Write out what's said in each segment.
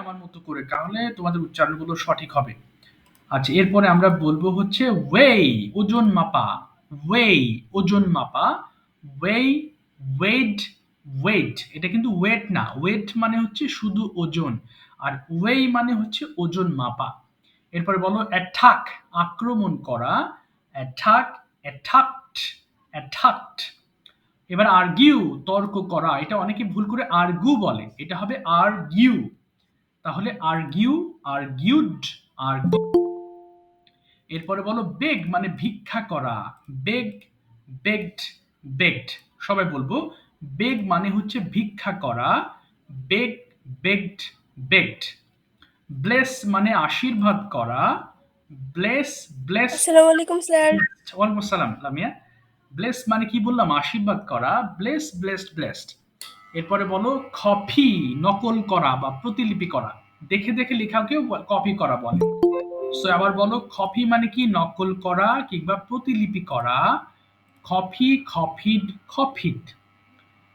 আমার মতো করে, তাহলে তোমাদের উচ্চারণগুলো সঠিক হবে। আচ্ছা, এরপরে আমরা বলবো হচ্ছে ওয়েই, ওজন মাপা। ওয়েই, ওজন মাপা। Weigh, weight, weight. এটা কিন্তু ওয়েট না, ওয়েট মানে হচ্ছে শুধু ওজন, আর ওয়েই মানে হচ্ছে ওজন মাপা। এরপরে বলো অ্যাটাক, আক্রমণ করা। Attack, attacked, attacked. এবার আর্গিউ, তর্ক করা। এটা অনেকে ভুল করে আর্গু বলে, এটা হবে আর্গিউ। তাহলে আর্গিউ, আর্গিউড, আর্গিউ। এরপরে বলো বেগ, মানে ভিক্ষা করা। বেগ, বেগড, বেগড। সবাই বলবো বেগ মানে হচ্ছে ভিক্ষা করা। বেগ, বেগড, বেগড। ব্লেস মানে আশীর্বাদ করা। Bless, bless. আসসালামু আলাইকুম স্যার। ওয়ালাইকুম আসসালাম লামিয়া। ব্লেস মানে কি বললাম? আশীর্বাদ করা। Bless, blessed, blessed. এরপরে বলো কপি, নকল করা বা প্রতিলিপি করা। দেখে দেখে লেখাকেও কপি করা বলে। সো আবার বলো কপি মানে কি? নকল করা কিংবা প্রতিলিপি করা। Copy, copied, copied.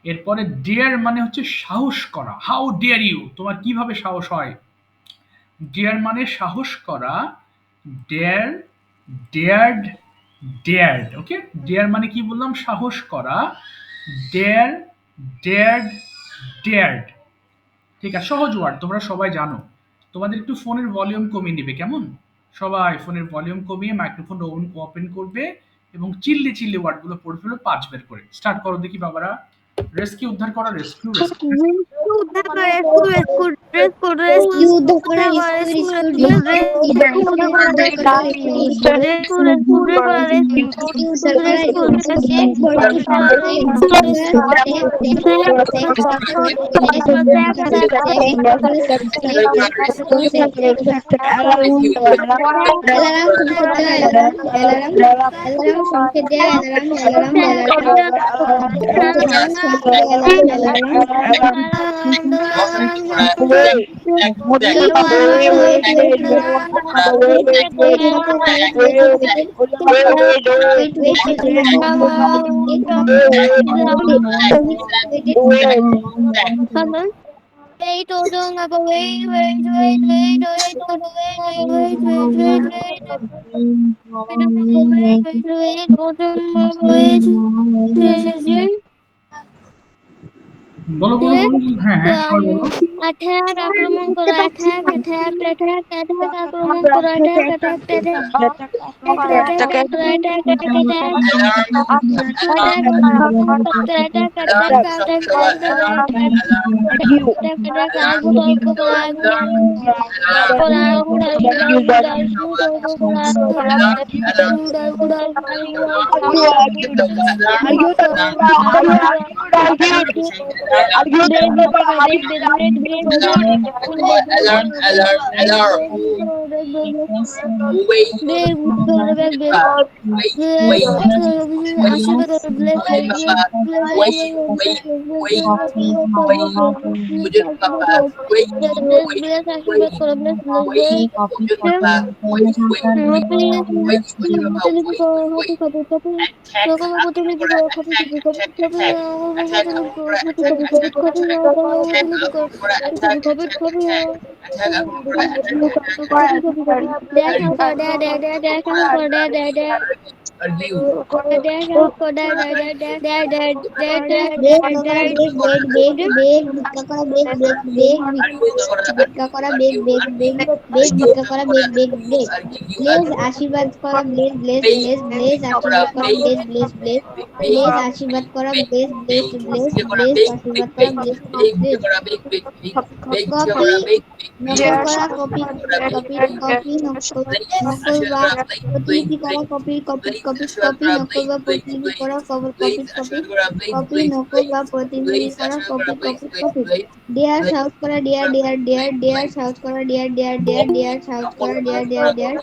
এরপরে ডিয়ার মানে হচ্ছে সাহস করা। হাউ ডিয়ার ইউ, তোমার কিভাবে সাহস হয়? ডিয়ার মানে সাহস করা। Dare, dared, ডেয়ার্ড। ওকে, ডেয়ার মানে কি বললাম? সাহস করা। Dare, dared, dared. ঠিক আছে, সহজ ওয়ার্ড, তোমরা সবাই জানো। তোমাদের একটু ফোনের ভলিউম কমিয়ে নিবে, কেমন? সবাই ফোনের ভলিউম কমিয়ে মাইক্রোফোন ওপেন করবে এবং চিল্লি চিল্লি ওয়ার্ডগুলো পড়ে ফেলো 5 বের করে। স্টার্ট করো দেখি বাবারা। রেস্কিউ, উদ্ধার করা। Rescue, rescue. উদ্ধার করে স্কুল স্কুল রেস্কুল রেস্কুল উদ্ধার করা উদ্ধার করে school school school school rescue রেস্কুল উদ্ধার করা রেস্কুল রেস্কুল করে রেস্কিউ উদ্ধার করা রেস্কুল অ্যালার্ম সংকেত দেওয়া অ্যালার্ম সংকেত দেওয়া অ্যালার্ম সংকেত Wait, hold on, wait, wait, wait, wait, wait, hold on, wait, wait, wait, wait, wait, wait, hold on, wait, wait, বলো বলো বলো। হ্যাঁ হ্যাঁ, সবাই বলো। attack, আক্রমণ করা, attack, attack, attack, attack, আক্রমণ করা, attack, attack, attack, আশীর্বাদ করা ব্লেস ব্লেস ব্লেস ব্লেস আশীর্বাদ করা ব্লেস ব্লেস ব্লেস ব্লেস আশীর্বাদ করা ব্লেস ব্লেস ব্লেস ব্লেস আশীর্বাদ করা ব্লেস ব্লেস কপি নকল করা কপি কপি কপি নকল বা প্রতিলিপি করা কপি কপি কপি কপি নকল বা প্রতিলিপি করা কপি কপি কপি নকল বা প্রতিলিপি করা copy copy copy dear south করা deer deer deer dear south করা deer deer deer dear south করা deer deer deer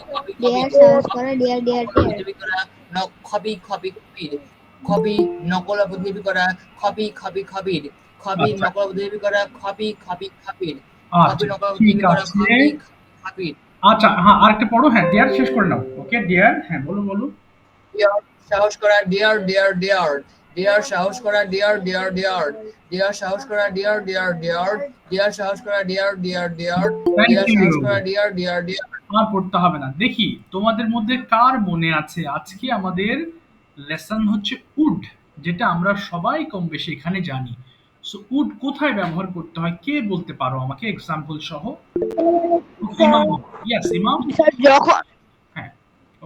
dear south করা ডিয়ার ডিয়ার ডিয়ার খবি খবি খবির খবি নকল প্রতিলিপি করা খবি খবি খবির খবি নকল প্রতিলিপি করা খবি খবি খবির খবি নকল প্রতিলিপি করা খবি খবির। আচ্ছা হ্যাঁ, আরেকটা পড়ো। হ্যাঁ, ডিয়ার শেষ করে নাও। ওকে ডিয়ার, হ্যাঁ বলো বলো। ডিয়ার সাহস করা ডিয়ার ডিয়ার ডিয়ার ডিয়ার সাহস করা, ডিয়ার ডিয়ার ডিয়ার ডিয়ার সাহস করা, ডিয়ার ডিয়ার ডিয়ার ডিয়ার সাহস করা, deer deer dare thank dare সাহস ইউ। করা, ডিয়ার ডিয়ার ডিয়ার। আর পড়তে হবে না। দেখি তোমাদের মধ্যে কার মনে আছে আজকে আমাদের লেসন হচ্ছে উড, যেটা আমরা সবাই কম বেশি এখানে জানি। সো উড কোথায় ব্যবহার করতে হয় কে বলতে পারো আমাকে এক্সাম্পল সহ? ইমাম, ইয়েস ইমাম। যখন হ্যাঁ,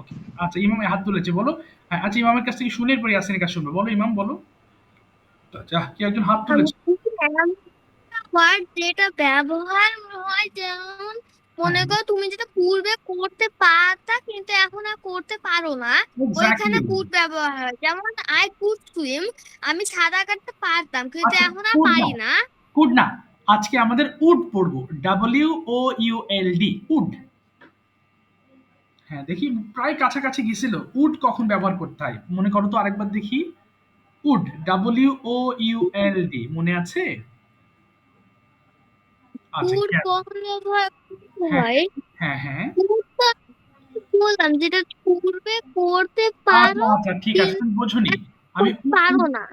ওকে। আচ্ছা ইমাম হাত তুলেছে, বলো। হ্যাঁ, আচ্ছা ইমামের কাছ থেকে শুনে পরে ইয়াসিনের কাছে শুনবো। বলো ইমাম, বলো। আচ্ছা, কি একজন হাত তুলেছে? ওয়ার্ড যেটা ব্যবহার হয়, যেমন মনে হ্যাঁ, করো তুমি যেটা পূর্বে করতে পারতা কিন্তু এখন আর করতে পারো না, ওইখানে এক্স্যাক্টলি। কুড ব্যবহার হয়। যেমন আই কুড সুইম, আমি সাঁতার কাটতে পারতাম কিন্তু আচ্ছা, এখন আর কুড না, পারি না। কুড না। আজকে আমাদের উড পড়বো, WOULD, উড। হ্যাঁ, দেখি প্রায় কাছাকাছি গেছিল। উড কখন ব্যবহার করতে হয় মনে করো তো আরেকবার দেখি। উড, WOULD, মনে আছে? আচ্ছা, কুড খেয়াল। কখন ব্যবহার করতে হ্যাঁ, হয়? হ্যাঁ, হ্যাঁ। কুড তো বললাম যেটা পূর্বে করতে আচ্ছা, পারো আচ্ছা, ঠিক আছে, কিন্তু তুমি বোঝোনি। আমি এখন পারো না।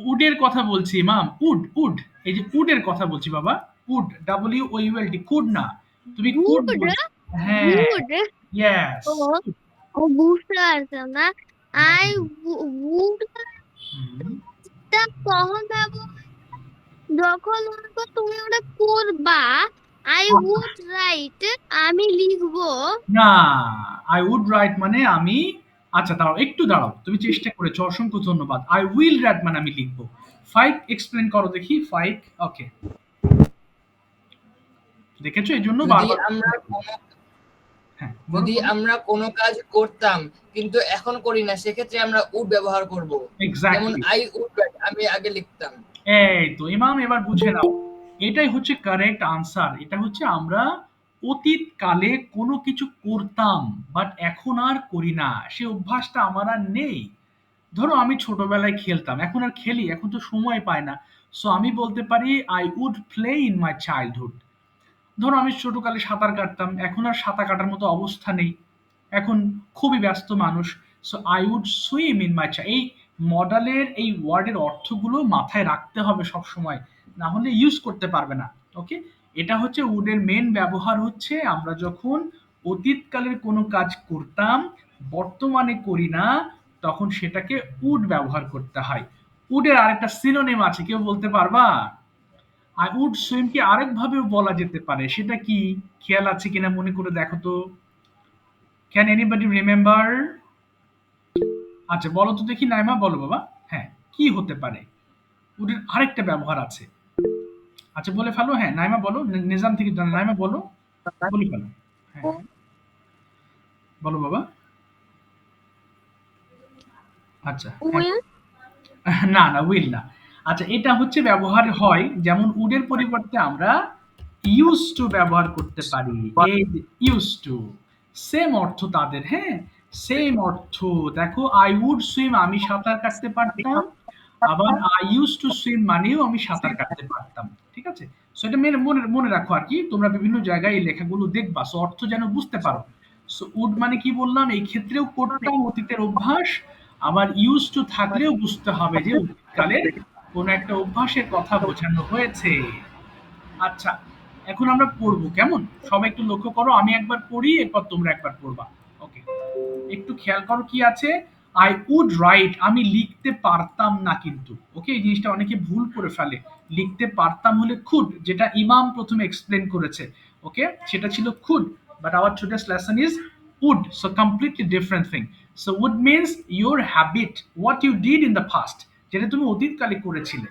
উডের কথা বলছি মাম, উড, উড। এই যে উডের কথা বলছি বাবা। উড, WOULD, কুড না। তুমি কুড গুড, বলছো। হ্যাঁ, গুড। ইয়েস। ও, ও বুঝতে পারতাম না। হ্যাঁ, আই উড হুম। কখন ব্যবহার, যখন মনে করো তুমি ওটা করবা। আই উড রাইট, আমি লিখবো। না, আই উড রাইট মানে আমি। আচ্ছা দাঁড়াও, একটু দাঁড়াও, তুমি চেষ্টা করেছো, অসংখ্য ধন্যবাদ। আই উইল রাইট মানে আমি লিখবো। ফাইক এক্সপ্লেন করো দেখি, ফাইক। ওকে, দেখেছো, এই জন্য যদি বারবার। আমরা কোনো হ্যাঁ, বলো, যদি বলো। আমরা কোনো কাজ করতাম কিন্তু এখন করি না, সেক্ষেত্রে আমরা উড ব্যবহার করব। যেমন এক্স্যাক্টলি। আই উড রাইট, আমি আগে লিখতাম। এই তো ইমাম, এবার বুঝে নাও। এটাই হচ্ছে কারেক্ট আনসার। এটা হচ্ছে আমরা অতীতকালে কোনো কিছু করতাম, বাট এখন আর করি না, সে অভ্যাসটা আমার আর নেই। ধরো আমি ছোটবেলায় খেলতাম, এখন আর খেলি, এখন তো সময় পাই না। সো আমি বলতে পারি I would play in my childhood. ধরো আমি ছোটকালে সাঁতার কাটতাম, এখন আর সাঁতার কাটার মতো অবস্থা নেই, এখন খুবই ব্যস্ত মানুষ। So I would swim in my এই মডেলের এই ওয়ার্ডের অর্থগুলো মাথায় রাখতে হবে সব সময়, না হলে ইউজ করতে পারবে না। ওকে, এটা হচ্ছে উডের মেন ব্যবহার। হচ্ছে আমরা যখন অতীতকালের কোনো কাজ করতাম, বর্তমানে করি না, তখন সেটাকে উড ব্যবহার করতে হয়। উডের আরেকটা সিনোনিম আছে, কেউ বলতে পারবা? আই উড সুইম কি আরেক ভাবেও বলা যেতে পারে, সেটা কি? খেয়াল আছে কিনা মনে করে দেখো তো। Can anybody remember? আচ্ছা বলো তো দেখি, নাইমা বলো বাবা। হ্যাঁ, কি হতে পারে? ওদের আরেকটা ব্যবহার আছে। আচ্ছা বলে ফেলো, হ্যাঁ নাইমা বলো, নিজাম থেকে জানো, নাইমা বলো, বলে ফেলো। হ্যাঁ, হ্যাঁ, বলো বাবা। আচ্ছা, হ্যাঁ। উইল, না, না, উইল না। আচ্ছা, এটা হচ্ছে ব্যবহার হয় যেমন উডের পরিবর্তে আমরা ইউজ টু ব্যবহার করতে পারি। এই ইউজ টু সেম অর্থ তাদের, হ্যাঁ, সেম অর্থ। দেখো আই উড সুইম, আমি সাঁতার কাটতে পারতাম। আবার আই ইউজ টু সুইম মানেও আমি সাঁতার কাটতে পারতাম। ঠিক আছে? সো এটা মনে মনে মনে রাখো আর কি, তোমরা বিভিন্ন জায়গায় এই লেখাগুলো দেখবা, সো অর্থ যেন বুঝতে পারো। সো উড মানে কি বললাম, এই ক্ষেত্রেও করতাম, অতীতের অভ্যাস। আবার ইউজ টু থাকলেও বুঝতে হবে যে অতীতকালের কোন একটা অভ্যাসের কথা বোঝানো হয়েছে। আচ্ছা, এখন আমরা পড়বো কেমন? সবাই একটু লক্ষ্য করো, আমি একবার পড়ি, এরপর তোমরা একবার পড়বা। ওকে, একটু খেয়াল করো কি আছে। আই উড রাইট, আমি লিখতে পারতাম না কিন্তু। ওকে, এই জিনিসটা অনেকে ভুল করে ফেলে। লিখতে পারতাম হলে খুড, যেটা ইমাম প্রথমে এক্সপ্লেন করেছে। ওকে, সেটা ছিল could, but hour today's lesson is would, so completely different thing. So would means your habit, what you did in the past, যেটা তুমি অতীতকালে করেছিলে।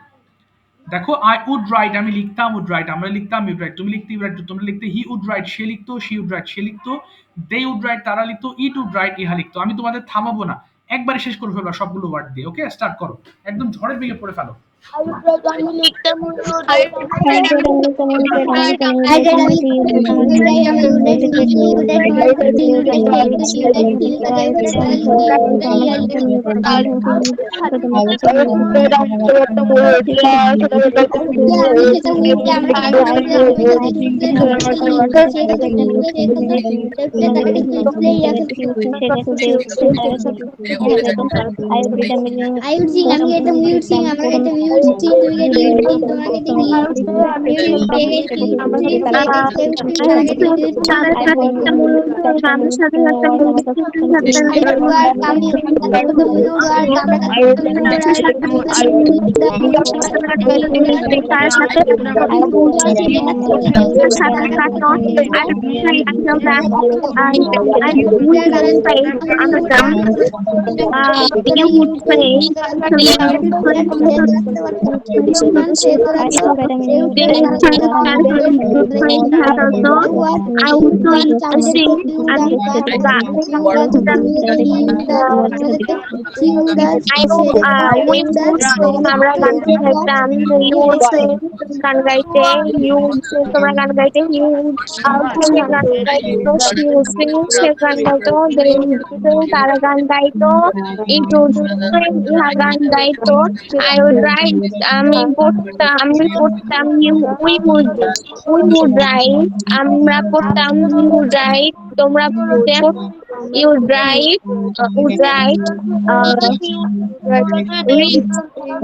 দেখো আই উড রাইট, আমি লিখতাম, উড রাইট আমরা লিখতাম, ইউড রাইট তুমি লিখতে, ইউড রাইট তোমরা লিখতে, হি উড রাইট সে লিখতো, শি উড রাইট সে লিখতো, দে উড রাইট তারা লিখতো, ইট উড রাইট ইহা লিখতো। আমি তোমাদের থামাবো না, একবারে শেষ করে ফেলবা সবগুলো ওয়ার্ড দিয়ে। ওকে, স্টার্ট করো, একদম ঝড়ের বেগে পড়ে ফেলো। আমি লিখতাম আমি সেটা উইকে আমরা আয়ুর সিং আমি এটা মিউট সিং আমরা এটা মিউট সিং তুমি এটা মিউট সিং তোমাকে দেখি মিউট কে গেছি তারা গেছে মিউট আমরা গান গাইতাম গান গাইতে তোমরা গান গাইতে গান গাইতো সে গান গাইতো তারা গান গাইতো ইহা গান গাইতো I would write আমি পড়তাম we would write আমরা পড়তাম we would write তোমরা পড়তে you would write would write read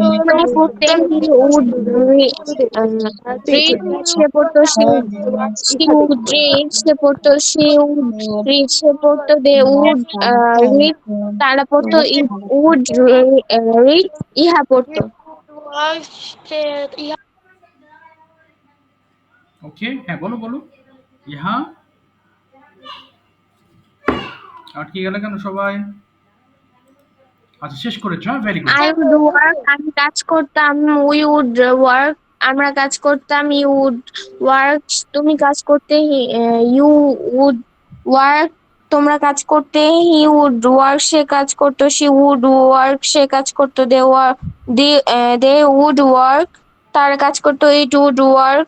তোমরা পড়তে you would read read সে পড়তো she would read সে পড়তো she would read সে পড়তো they would read তারা পড়তো it would read ইহা পড়তো ওকে, হ্যাঁ বলো বলো। ইহা আটকে গেলে কেন সবাই? আচ্ছা, শেষ করেছো, হ্যাঁ, very good. I would work আমি কাজ করতাম we would work আমরা কাজ করতাম you would work তুমি কাজ করতে you would work তোমরা কাজ করতে he would work সে কাজ করতো she would work সে কাজ করতো they would work তারা কাজ করতো it would work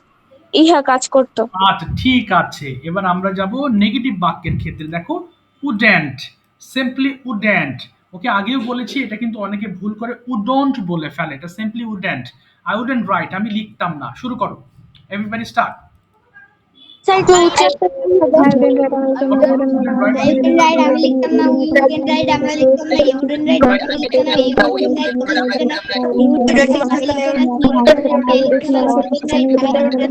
ইহা কাজ করতো। আচ্ছা, ঠিক আছে। এবার আমরা যাব নেগেটিভ বাক্যের ক্ষেত্রে। দেখো, উডেন্ট, সিম্পলি উডেন্ট। ওকে, আগেও বলেছি, এটা কিন্তু অনেকে ভুল করে উডন্ট বলে ফেলে। এটা simply wouldn't. I wouldn't right, আমি লিখতাম না। শুরু করো, এভরিবডি স্টার্ট। স্যার একটু উচ্চারণ আমি লিখতাম না we can write আমরা লিখতাম না you wouldn't write আমরা লিখতাম না you wouldn't write তোমরা লিখতে না you would write আমি লিখতাম না he wouldn't write they লিখতাম না wouldn't write তারা লিখতাম না even write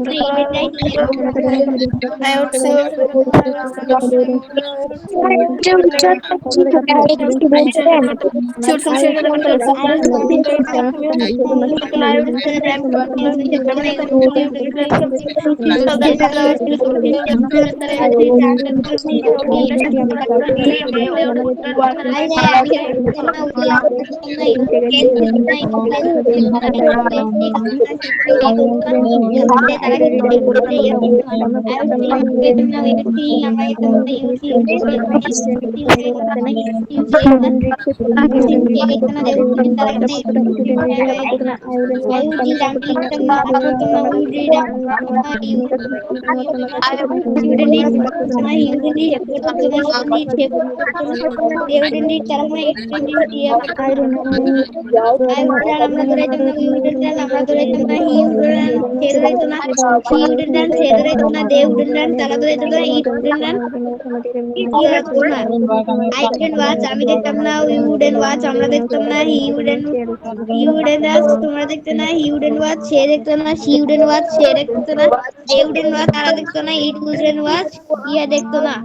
I would say should some shade I wouldn't watch আমি দেখতাম না we wouldn't watch আমরা দেখতাম না he wouldn't watch তোমরা দেখতে না he wouldn't watch সে দেখতো না she wouldn't watch সে দেখতো না they wouldn't watch তারা দেখতো না it wouldn't watch ইয়া দেখতো না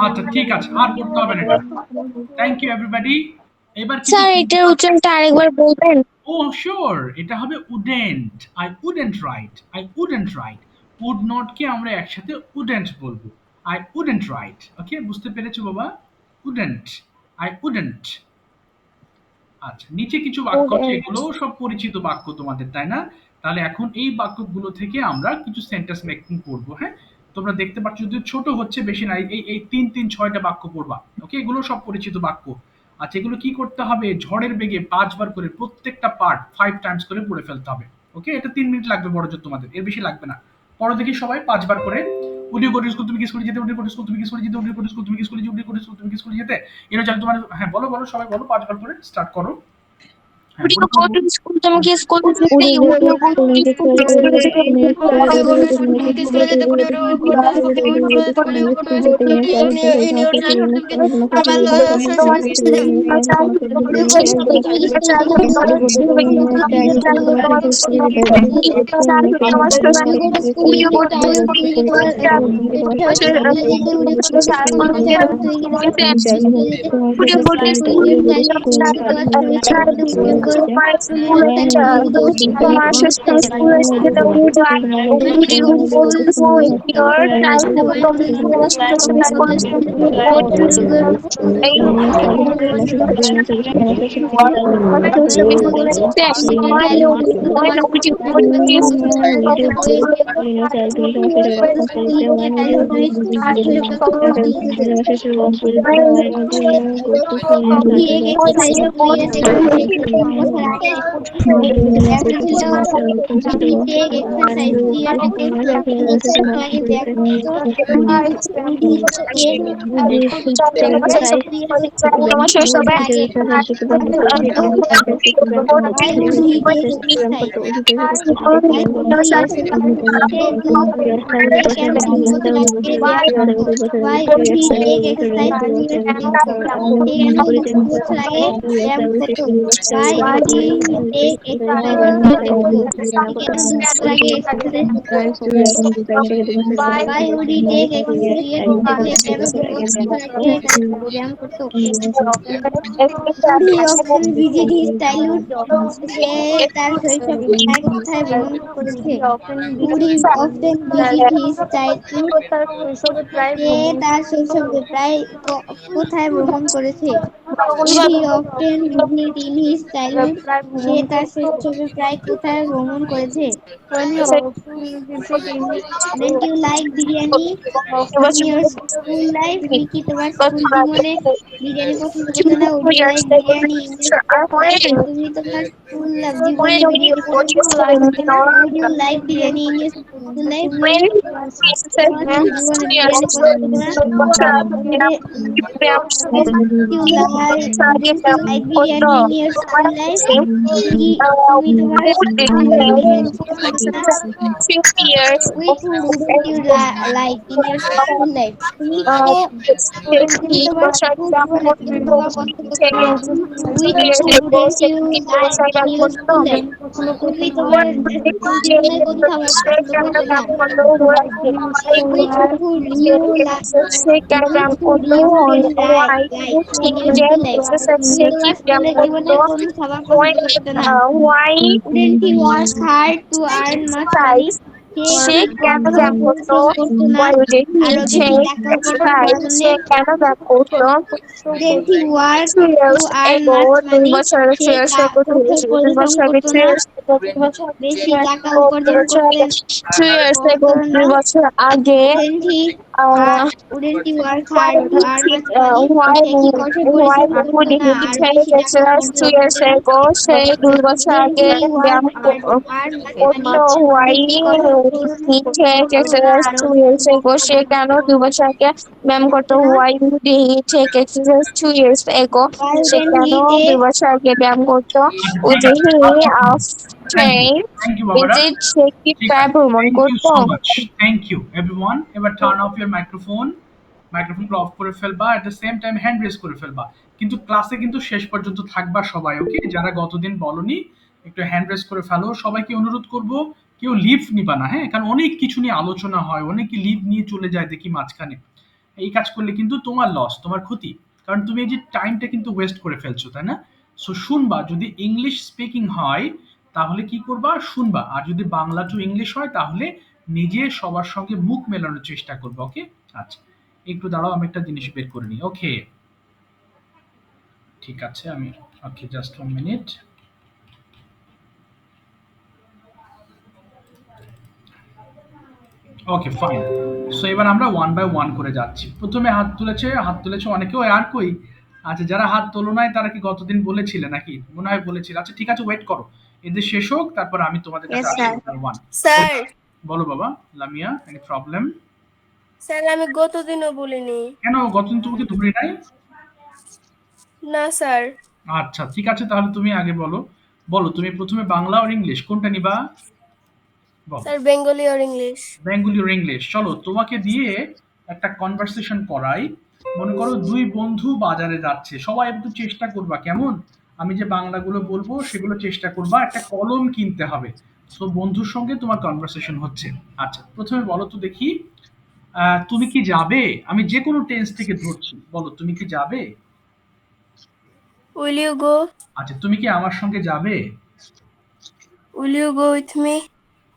আচ্ছা, ঠিক আছে, আর পড়তে হবে না এটা। Thank you everybody. এবার স্যার এটার উচ্চারণটা আরেকবার বলবেন? ও শিওর, এটা হবে wouldn't. I wouldn't right, I wouldn't right. Would not কে আমরা একসাথে উডেন্ট বলবো। I wouldn't right. ওকে, বুঝতে পেরেছো বাবা? Wouldn't, I wouldn't. আচ্ছা, নিচে কিছু বাক্য আছে, এগুলো সব পরিচিত বাক্য তোমাদের, তাই না? তাহলে এখন এই বাক্যগুলো থেকে আমরা কিছু সেন্টেন্স মেকিং করব। হ্যাঁ, তোমরা দেখতে পাচ্ছ যদি ছোট হচ্ছে বেশি নাই, এই 3-3-6টা বাক্য পড়বা। ওকে, এগুলো সব পরিচিত বাক্য। আচ্ছা, এগুলো কি করতে হবে? ঝড়ের বেগে 5 বার করে প্রত্যেকটা পার্ট 5 টাইমস করে পড়ে ফেলতে হবে। ওকে, এটা 3 মিনিট লাগবে বড়জোর তোমাদের, এর বেশি লাগবে না। পড়ো দেখি সবাই 5 বার করে। উডি গো টু স্কুল, তুমি কি স্কুলে যেতে? উডি গো টু স্কুল, তুমি কি স্কুলে যেতে? উডি গো টু স্কুল, তুমি কি স্কুলে যেতে? উডি গো টু স্কুল, তুমি কি স্কুলে যেতে? এটা চাল তোমার। হ্যাঁ, বলো বলো সবাই বলো, 5 বার করে স্টার্ট করো। হ্যাঁ, Would you go to school? তুমি কি স্কুল যেতে? উড়ি Would গো you go তুমি to কি school? স্কুলে স্কুলে যেতে? যেতে? তুমি কি স্কুলে Would যেতে? you go to তুমি school? কি স্কুলে যেতে? তুমি কি স্কুলে যেতে? তুমি কি স্কুলে যেতে? তুমি কি স্কুলে যেতে? তুমি কি স্কুলে যেতে? ইন ইওর চাইল্ডহুড তুমি কি তোমার তোমার শৈশবে childhood, তুমি তোমার কি childhood, স্কুলে তোমার যেতে? childhood, উড়ি তোমার গো টু childhood, তুমি কি তোমার স্কুলে যেতে? childhood, তুমি তোমার কি স্কুলে যেতে? childhood, তুমি কি তোমার স্কুলে childhood, যেতে? তোমার would you go to school Would in you go your to childhood school? তুমি কি তোমার শৈশবে তুমি কি স্কুলে যেতে? উড়ি গো টু স্কুল তুমি কি তোমার স্কুলে যেতে? Would you go to Uri school? Go in your childhood তুমি কি তোমার শৈশবে তুমি কি স্কুলে যেতে? তোমার উড়ি স্কুল ইওর চাইল্ডহুড তুমি কি তোমার স্কুলে যেতে? স্কুল যেতে? Would you go to school? Your childhood, তোমার স্কুল go to school? এই শৈশবে স্কুলে যেতে? তোমার would you go to He एक exercise of 2 years ago take 3 বছর আগে ব্যায়াম করছিল। He take exercise 3 years ago 3 বছর আগে ব্যায়াম করতো। Woody take exercise 3 years ago 3 বছর আগে Why would he take exercise? Why would he সে সে কেন 2 বছর আগে ব্যায়াম করতো? Why would he take exercise 3 years ago? সে কেন 2 বছর আগে ব্যায়াম করতো? Why would he take exercise 2 years ago? সে কেন 2 বছর আগে এক্সারসাইজ করতো? Why would he take exercise 3 years ago? সে কেন 2 বছর আগে ব্যায়াম করতো? Would he often visit his childhood? সে তার শৈশবকাল কোথায় ভ্রমণ করেছে? Would he often visit his childhood? সে তার শৈশবে প্রায় কোথায় ভ্রমণ করেছে? Would he often visit in his childhood? সে তার শৈশবে প্রায় কোথায় ভ্রমণ করেছে? Didn't you like biryani in your school life? তুমি কি তোমার স্কুল জীবনে বিরিয়ানি পছন্দ করতে না? Would you like biryani in your তুমি তোমার স্কুল জীবনে বিরিয়ানি পছন্দ করতে না? Would you like biryani in your school life? তোমার স্কুল জীবনে বিরিয়ানি পছন্দ করতে না? Didn't you like biryani in your school life? তুমি তোমার স্কুলে বিরিয়ানি পছন্দ করতে না? 50 years Which food wouldn't you like in your school life? তুমি তোমার স্কুল জীবনে কোন খাবার পছন্দ করতে না? Which food wouldn't you like in your school life? তুমি তোমার স্কুল জীবনে কোন খাবার পছন্দ করতে না? Which food you like? Which food you wouldn't like in your school life? তুমি তোমার স্কুলের জীবনে কোন খাবার পছন্দ করতে না? why Wouldn't he work hard to earn much money? সে সে কি কেন কঠোর ব্যায়াম করতো? পরিশ্রম করতো না Why did he আরো বেশি take টাকা উপার্জন করার exercise? জন্য? সে কেন ব্যায়াম করতো? Didn't he work 2 to years earn ago, much 2 money? বছর সে 2 years ago, 2 কঠোর পরিশ্রম বছর আগে, করতো 2 না years ago, 2 বছর বেশি টাকা ago, 2 উপার্জন বছর করতে আগে, 2 years ago, করতো 2 না? বছর আগে, Wouldn't he uh, wouldn't he work why hard to would earn he, much money? সে কি কঠোর why পরিশ্রম করতো would না he আর take বেশি টাকা exercise উপার্জন 2 years করতো না? ago? সে 2 বছর Wouldn't আগে he work ব্যায়াম hard to earn much money? করতো? Why সে কি কঠোর would পরিশ্রম he take করতো না exercise আরো 2 years ago? সে কেন 2 বছর আগে ব্যায়াম করতো? না? Why would he take exercise 2 years ago? Why say wouldn't কেন he 2 take বছর আগে ব্যায়াম করতো? আচ্ছা, ঠিক Would he আছে। often থ্যাংক ইউ বাবারা। visit? সে কি ঠিক প্রায় আছে, ভ্রমণ থ্যাংক ইউ করতো? So much. Thank you everyone. এবার টার্ন অফ ইউর মাইক্রোফোন, মাইক্রোফোনগুলো অফ করে ফেলবা, at the same time hand raise করে ফেলবা। কিন্তু ক্লাসে কিন্তু শেষ পর্যন্ত থাকবা সবাই, ওকে? যারা গতদিন বলনি একটু হ্যান্ড রেজ করে ফেলো। সবাইকে অনুরোধ করব কেউ লিভ নিবা না, হ্যাঁ? কারণ অনেক কিছু নিয়ে আলোচনা হয়, অনেকে লিভ নিয়ে চলে যায় দেখি মাঝখানে। এই কাজ করলে কিন্তু তোমার লস, তোমার ক্ষতি। কারণ তুমি এই যে টাইমটা কিন্তু ওয়েস্ট করে ফেলছো, তাই না? সো শুনবা, যদি ইংলিশ স্পিকিং হয় তাহলে কি করবা? শুনবা। আর যদি বাংলা টু ইংলিশ হয় তাহলে নিজে সবার সঙ্গে মুখ মেলানোর চেষ্টা করবা, ওকে? আচ্ছা, একটু দাঁড়াও, আমি একটা জিনিস বের করে নিই। ওকে, ঠিক আছে, আমি okay, just 1 minute. Okay fine. So এবার আমরা ওয়ান বাই ওয়ান করে যাচ্ছি। প্রথমে হাত তুলেছে অনেকে। ওই আর কই? আচ্ছা, যারা হাত তোলো নাই তারা কি গতদিন বলেছিলে নাকি? মনে হয় বলেছিলে। আচ্ছা ঠিক আছে, ওয়েট করো। এদের শেষ হোক, তারপর আমি তোমাদের কাছে Yes, আসবো। sir. ওয়ান স্যার বলো বাবা। Lamia, any problem? স্যার আমি গতদিনও বলিনি। কেন গতদিন তোমাকে ধরি নাই? না স্যার, আচ্ছা ঠিক আছে, তাহলে তুমি আগে বলো। বলো তুমি প্রথমে বাংলা আর ইংলিশ কোনটা নিবা? বলো। স্যার বেঙ্গলি আর ইংলিশ। বেঙ্গলি আর ইংলিশ। চলো তোমাকে দিয়ে একটা কনভারসেশন করাই। মনে করো দুই বন্ধু বাজারে যাচ্ছে, সবাই একটু চেষ্টা করবা কেমন? আমি যে বাংলাগুলো বলবো সেগুলো চেষ্টা করবা। একটা কলম কিনতে হবে। সো বন্ধুর সঙ্গে তোমার কনভারসেশন হচ্ছে। আচ্ছা প্রথমে বলো তো দেখি, তুমি কি যাবে? আমি যে কোনো টেন্স থেকে ধরছি, বলো তুমি কি যাবে? Will you go? আচ্ছা তুমি কি আমার সঙ্গে যাবে? Will you go with me?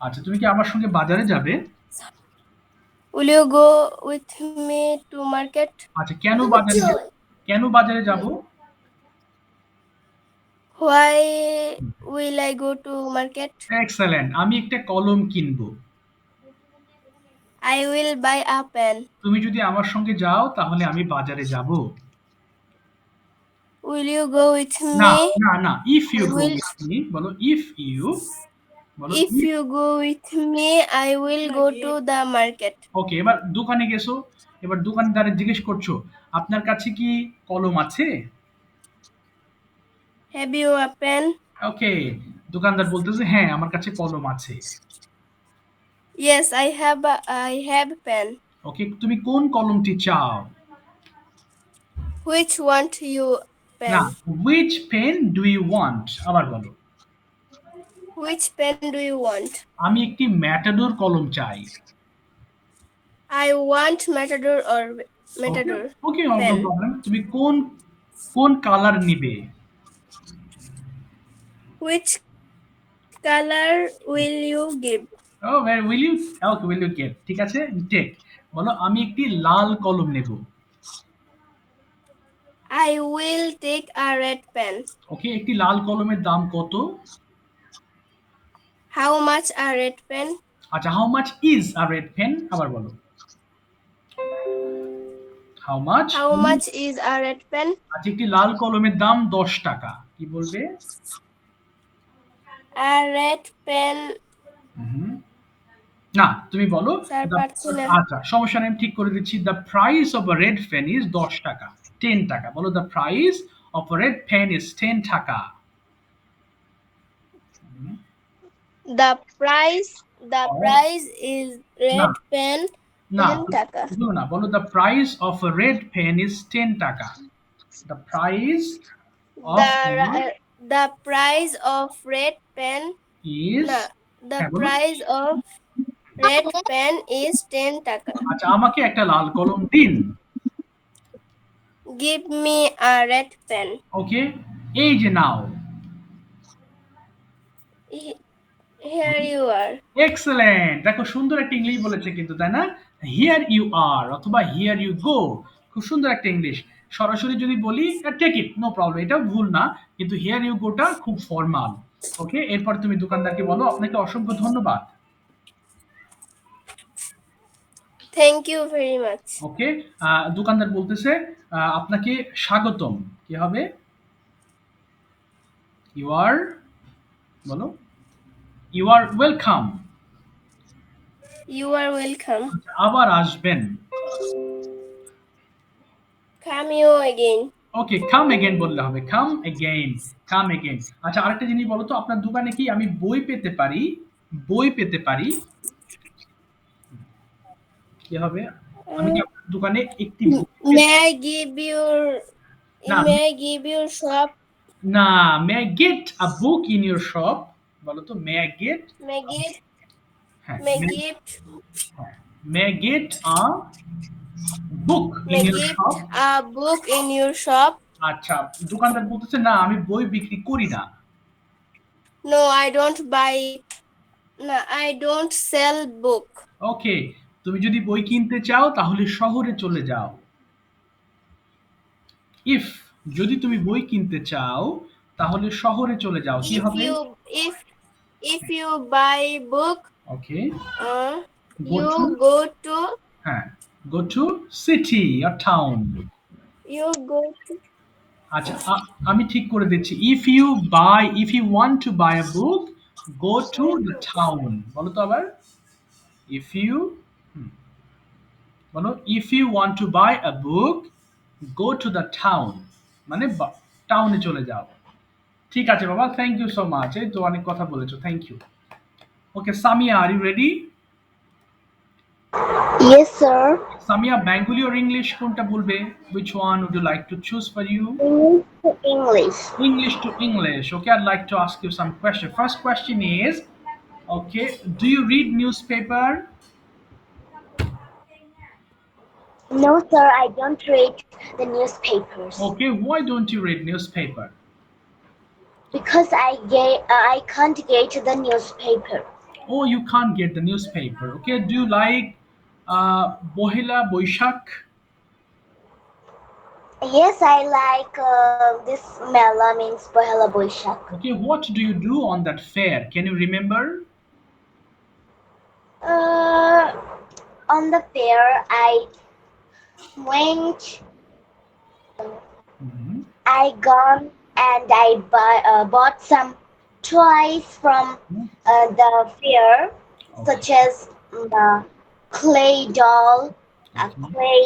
আচ্ছা তুমি কি আমার সঙ্গে বাজারে যাবে? Will you go with me to market? আচ্ছা কেন বাজারে যাব? Why will I go to market? Excellent. আমি একটা কলম কিনবো। I will buy a pen. তুমি যদি আমার সঙ্গে যাও তাহলে আমি বাজারে যাব। উইল ইউ গো উইথ না মি? না না, if you I go will. With me. বলো ইফ ইউ। বলো if you go with me I will go to the market. Okay, এবার দোকানে গেছো। এবার দোকানদারে জিজ্ঞেস করছো, আপনার কাছে কি কলম আছে? Have you a pen? Okay, দোকানদার বলতেছে হ্যাঁ আমার কাছে কলম আছে। Yes I have pen. Okay, তুমি কোন কলমটি চাও? হুইচ ওয়ান্ট ইউ না, pen? Which pen do you want? আবার বলো। Which pen do you want? আমি একটি ম্যাটাডোর কলম চাই। I want matador or matador okay, no pen. Problem. তুমি কোন কোন কালার নিবে? Which color will you give? ও will you. Okay, will you get. ঠিক আছে, টেক। বলো আমি একটি লাল কলম নেব। I will take a red pen. ওকে, একটি লাল কলমের দাম কত? How much a red pen? আচ্ছা, how much is a red pen? আবার বলো। How much? How much is a red pen? আচ্ছা, একটি লাল কলমের দাম 10 টাকা। কি বলবে? A red pen. হুম। না, তুমি বলো। স্যার the- পারছি না। আচ্ছা সমস্যা নেই, আমি ঠিক করে দিচ্ছি। The price of a red pen is 10 টাকা। 10 টাকা। বলো the price of a red pen is 10 টাকা। The price is red না pen না 10 টাকা. বলো না, বলো the price of a red pen is 10 টাকা। The price of The price of red pen. ইজ। No, the হ্যাঁ, বলো। price of red pen is 10 টাকা. আচ্ছা আমাকে একটা লাল কলম দিন। Give me a red pen. ওকে, এই যে নাও। Here you are. এক্সেলেন্ট। দেখো সুন্দর একটা ইংলিশ বলেছে কিন্তু, তাই না? হিয়ার ইউ আর অথবা হিয়ার ইউ গো, খুব সুন্দর একটা ইংলিশ। সরাসরি যদি বলি টেক ইট, নো প্রবলেম, এটাও ভুল না। কিন্তু হিয়ার ইউ গোটা খুব ফর্মাল। ওকে, এরপর তুমি দোকানদারকে বলো আপনাকে অসংখ্য ধন্যবাদ। Thank you very much. ওকে, দোকানদার বলতেছে আপনাকে স্বাগতম। কি হবে? You are. বলো you are welcome. You are welcome. আবার আসবেন। Come you again. Okay, come again বললে হবে। Come again, come again. আচ্ছা আরেকটা জিনিস বলো তো, আপনার দোকানে কি আমি বই পেতে পারি? বই পেতে পারি। কি হবে? আমি কি আপনার দোকানে একটি May I give your না। May I give your shop? না, may I get a book in your shop? বলো তো may I get. May give হ্যাঁ, May gift may I get a book in May your gift shop? a book in your shop? আচ্ছা, দোকানদার বলতেছে না আমি বই বিক্রি করি না। No, I don't buy. No, I don't sell book. ওকে, তুমি যদি বই কিনতে চাও তাহলে শহরে চলে যাও। ইফ, যদি তুমি বই কিনতে চাও তাহলে শহরে চলে যাও। কি If হবে? you if you buy book, okay, uh, Go You to, go to. হ্যাঁ, go to city or town. You go to. আচ্ছা, আমি ঠিক করে দিচ্ছি। if you want to buy a book, go to the town. বলো তো আবার। if you হুম, বলো if you want to buy a book, go to the town, মানে টাউনে চলে যাও। ঠিক আছে বাবা, থ্যাংক ইউ সো মাচ। এই তো অনেক কথা বলেছো, thank you. Okay Samia, are you ready? Yes, sir. সামিয়া, বেঙ্গলি or ইংলিশ কোনটা বলবে? which one would you like to choose for you? English to English. English to English. Okay, I'd like to ask you some question. First question is, okay, do you read newspaper? No, sir, I don't read the newspapers Okay, why don't you read newspaper? because I can't get the newspaper. Oh, you can't get the newspaper. Okay, do you like Bohila Boishak? Yes, I like this Mela means Pohela Boishak. Okay, what do you do on that fair? Can you remember? On the fair, I went, Mhm. I gone and I bought some toys from the fair, such as clay doll, clay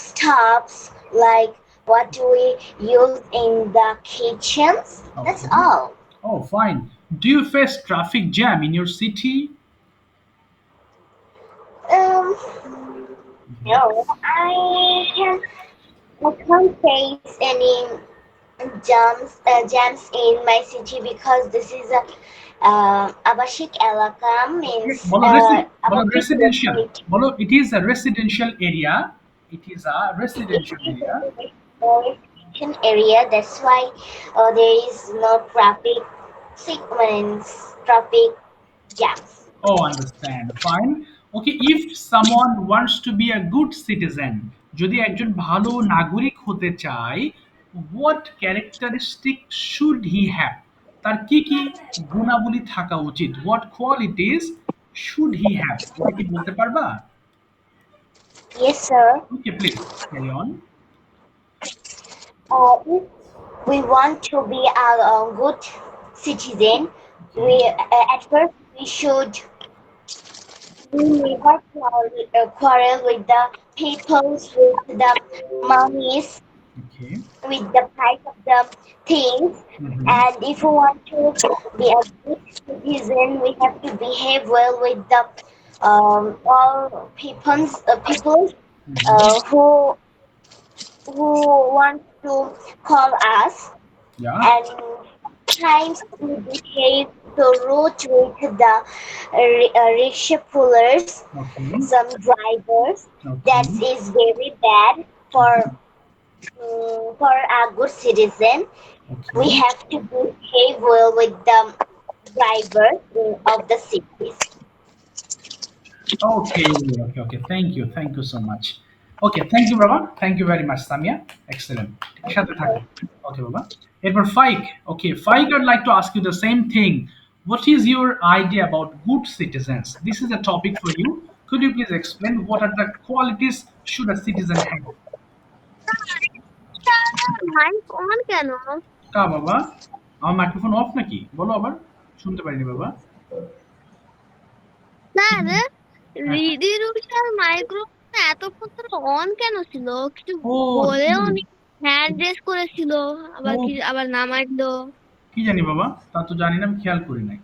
stuffs, like what we use in the kitchens. That's Okay. all. Oh, fine. Do you face traffic jam in your city? No, I can't face any jams in my city because this is a Abashik Elaka means বলো Abashik residential. locality. বলো, it is a residential area. It is a residential area. Restriction area. That's why there is no traffic sequence, traffic jams. Oh, understand. Fine. Okay, if someone wants to be a good citizen, যদি একজন ভালো নাগরিক হতে চায়, what characteristic should he have? তার কি কি গুণাবলী থাকা উচিত? What qualities should he have? এটা কি বলতে পারবা? Yes, sir. Okay, please carry on. If we want to be a good citizen, we at first we should never quarrel with the peoples, with the monies, Okay. with the price of the things. Mhm. And if we want to be a good citizen, we have to behave well with the all peoples who want to call us. Yeah. And sometimes we behave so rude with the rickshaw pullers, Okay. some drivers. Okay. That is very bad for a good citizen. We Okay. have to behave well with the drivers of the cities. Okay. Okay. Thank you so much. Okay, thank you, Baba. Thank you very much, Samia. Excellent. সাথে থাকো। Okay, Baba. এরপর Faik. Okay, Faik, I'd like to ask you the same thing. What is your idea about good citizens? This is a topic for you. Could you please explain what are the qualities should a citizen have? Mike on কেন? কা বাবা? আমার microphone of নাকি? বলো আবার। শুনতে পারিনি বাবা। স্যার রিডি রুশার মাইক্রোফোন এতক্ষণ ধরে অন কেন ছিল? কিছু ও, বলেও নি, হ্যান্ড রেস করেছিল, আবার ও, কি আবার নামাই দিল। কি জানি বাবা, তা তো জানি না, আমি খেয়াল করি নাই।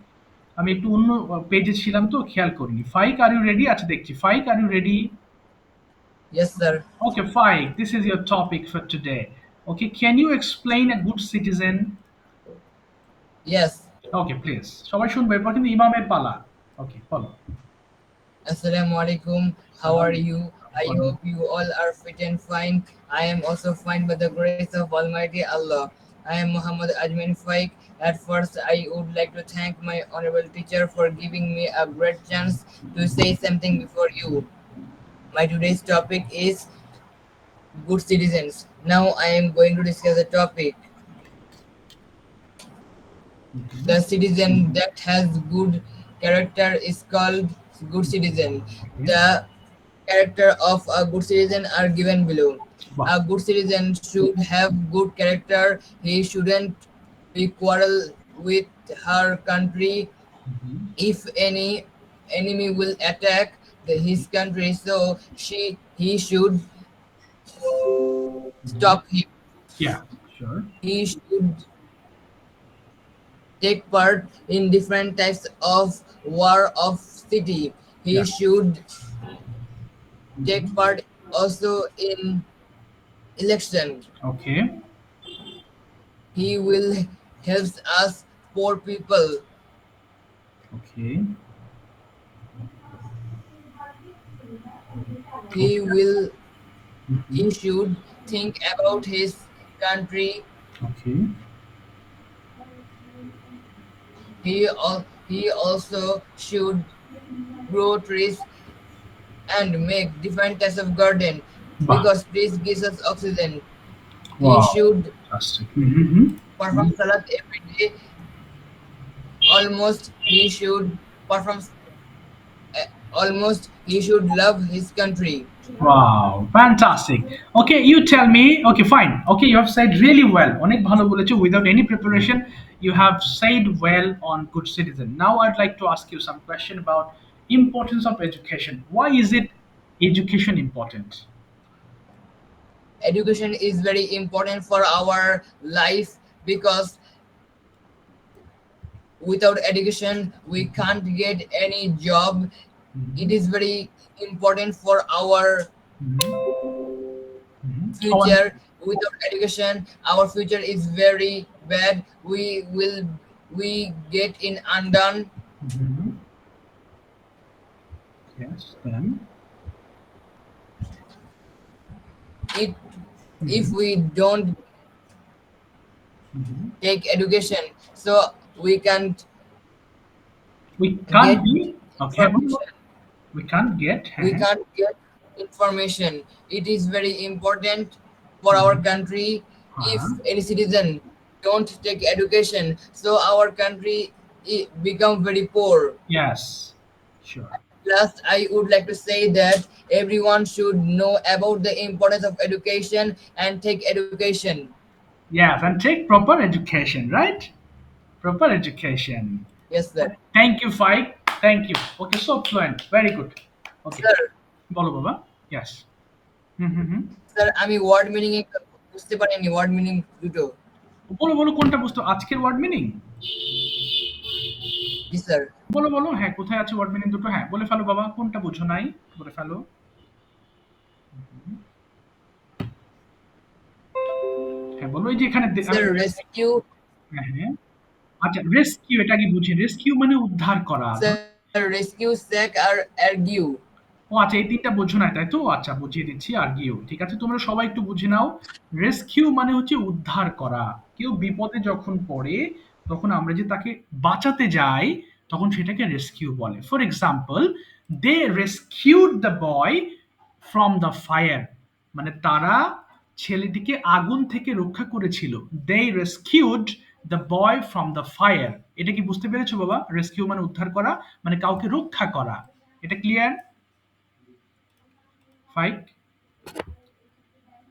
আমি একটু অন্য পেজে ছিলাম তো খেয়াল করিনি। ফাইক, আর ইউ রেডি? আচ্ছা দেখছি। Faik, are you ready? Yes, sir. Okay, Faik, this is your topic for today. Okay, can you explain a good citizen? Yes. Okay, please. সবাই শুনবে, এরপর কিন্তু ইমামের পালা। Okay, follow. Assalamu alaikum. How are you? I hope you all are fit and fine. I am also fine by the grace of Almighty Allah. I am Muhammad Ajmin Faik. At first, I would like to thank my honorable teacher for giving me a great chance to say something before you. My today's topic is good citizens. Now I am going to discuss the topic. The citizen that has good character is called good citizen. Okay. The character of a good citizen are given below. Wow. A good citizen should have good character. He shouldn't be quarrel with her country. Mhm. If any enemy will attack his country, so he should stop him. Yeah, sure. He should take part in different types of war of city. He Yeah. should take Mhm. part also in election. Okay. He will help us poor people. Okay. He will he Mhm. should think about his country. Okay. He also should grow trees and make different types of garden Wow. because trees gives us oxygen. He Wow. should Fantastic. Mhm. perform salat every day. Almost he should perform almost he should love his country. Wow, fantastic. Okay, you tell me. Okay, fine. Okay, you have said really well. অনেক ভালো বলেছো. Without any preparation, you have said well on good citizen. Now, I'd like to ask you some question about importance of education. Why is it education important? Education is very important for our life because without education we can't get any job. It is very important for our How- future. Without education our future is very bad. We get in undone. Mhm. Yes. Then. It if we don't Mhm. take education, so we can't We can't get be. Okay. information. We can't get. We can't get information. It is very important for our country. If Uh-huh. any citizen don't take education, so our country become very poor. Yes. Sure. Last, I would like to say that everyone should know about the importance of education and take education. Yes, and take proper education, right? Proper education. Yes, sir. Thank you, Faik. Thank you. Okay, so fluent. Very good. Okay. Sir, বলো বাবা. Yes. হুম হুম হুম। sir, আমি word meaning বুঝতে পারিনি word meaning দুটো। বলো বলো কোনটা বুঝতো আজকের ওয়ার্ড মিনিং? জি স্যার। বলো বলো হ্যাঁ কোথায় আছে ওয়ার্ড মিনিং দুটো? হ্যাঁ বলে ফেলো বাবা কোনটা বুঝো নাই বলে ফেলো। হ্যাঁ বলো এই যে এখানে স্যার রেস্কিউ হ্যাঁ হ্যাঁ আচ্ছা রেস্কিউ এটা কি বুঝি রেস্কিউ মানে উদ্ধার করা। স্যার রেস্কিউ স্যাক আর আর্গিউ। ও আচ্ছা এই তিনটা বোঝো না তাই তো আচ্ছা বুঝিয়ে দিচ্ছি আর্গিউ ঠিক আছে তোমরা সবাই একটু বুঝে নাও রেস্কিউ মানে হচ্ছে উদ্ধার করা কেউ বিপদে যখন পড়ে তখন আমরা যে তাকে বাঁচাতে যাই তখন সেটাকে রেস্কিউ বলে for example they rescued the boy from the fire মানে তারা ছেলেটিকে আগুন থেকে রক্ষা করেছিল they rescued the boy from the fire এটা কি বুঝতে পেরেছো বাবা রেস্কিউ মানে উদ্ধার করা মানে কাউকে রক্ষা করা এটা ক্লিয়ার ফাইক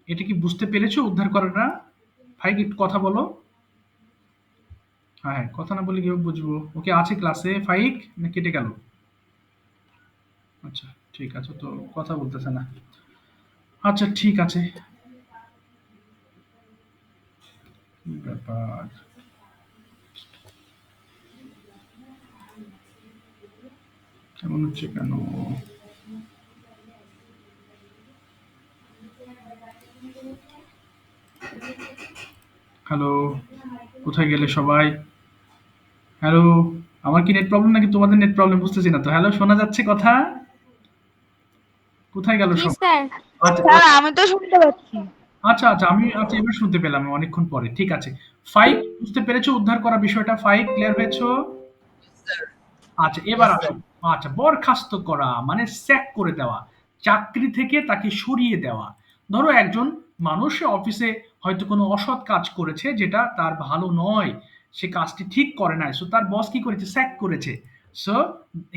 এটা কি বুঝতে পেরেছো উদ্ধার করাটা ফাইক একটু কথা বলো হ্যাঁ হ্যাঁ কথা না বলে কিভাবে বুঝবো ওকে আছে ক্লাসে ফাইক না কেটে গেল আচ্ছা ঠিক আছে তো কথা বলতেছে না আচ্ছা ঠিক আছে কি ব্যাপার কেমন হচ্ছে কেন হ্যালো কোথায় গেলে সবাই হ্যালো আমার কি নেট প্রবলেম নাকি তোমাদের নেট প্রবলেম বুঝতেছি না তো হ্যালো শোনা যাচ্ছে কথা কোথায় গেল জি সব স্যার। আচ্ছা স্যার আমি তো শুনতে পাচ্ছি। আচ্ছা আচ্ছা আমি আচ্ছা এবার শুনতে পেলাম অনেকক্ষণ পরে ঠিক আছে ফাইক বুঝতে পেরেছো উদ্ধার করা বিষয়টা ফাইক ক্লিয়ার হয়েছো স্যার। আচ্ছা এবার Yes, আসো sir. আচ্ছা বরখাস্ত করা মানে স্যাক করে দেওয়া চাকরি থেকে তাকে সরিয়ে দেওয়া ধরো একজন মানুষ অফিসে হয়তো কোনো অসৎ কাজ করেছে যেটা তার ভালো নয় সে কাজটি ঠিক করে নাই সো তার বস কি করেছে স্যাক করেছে সো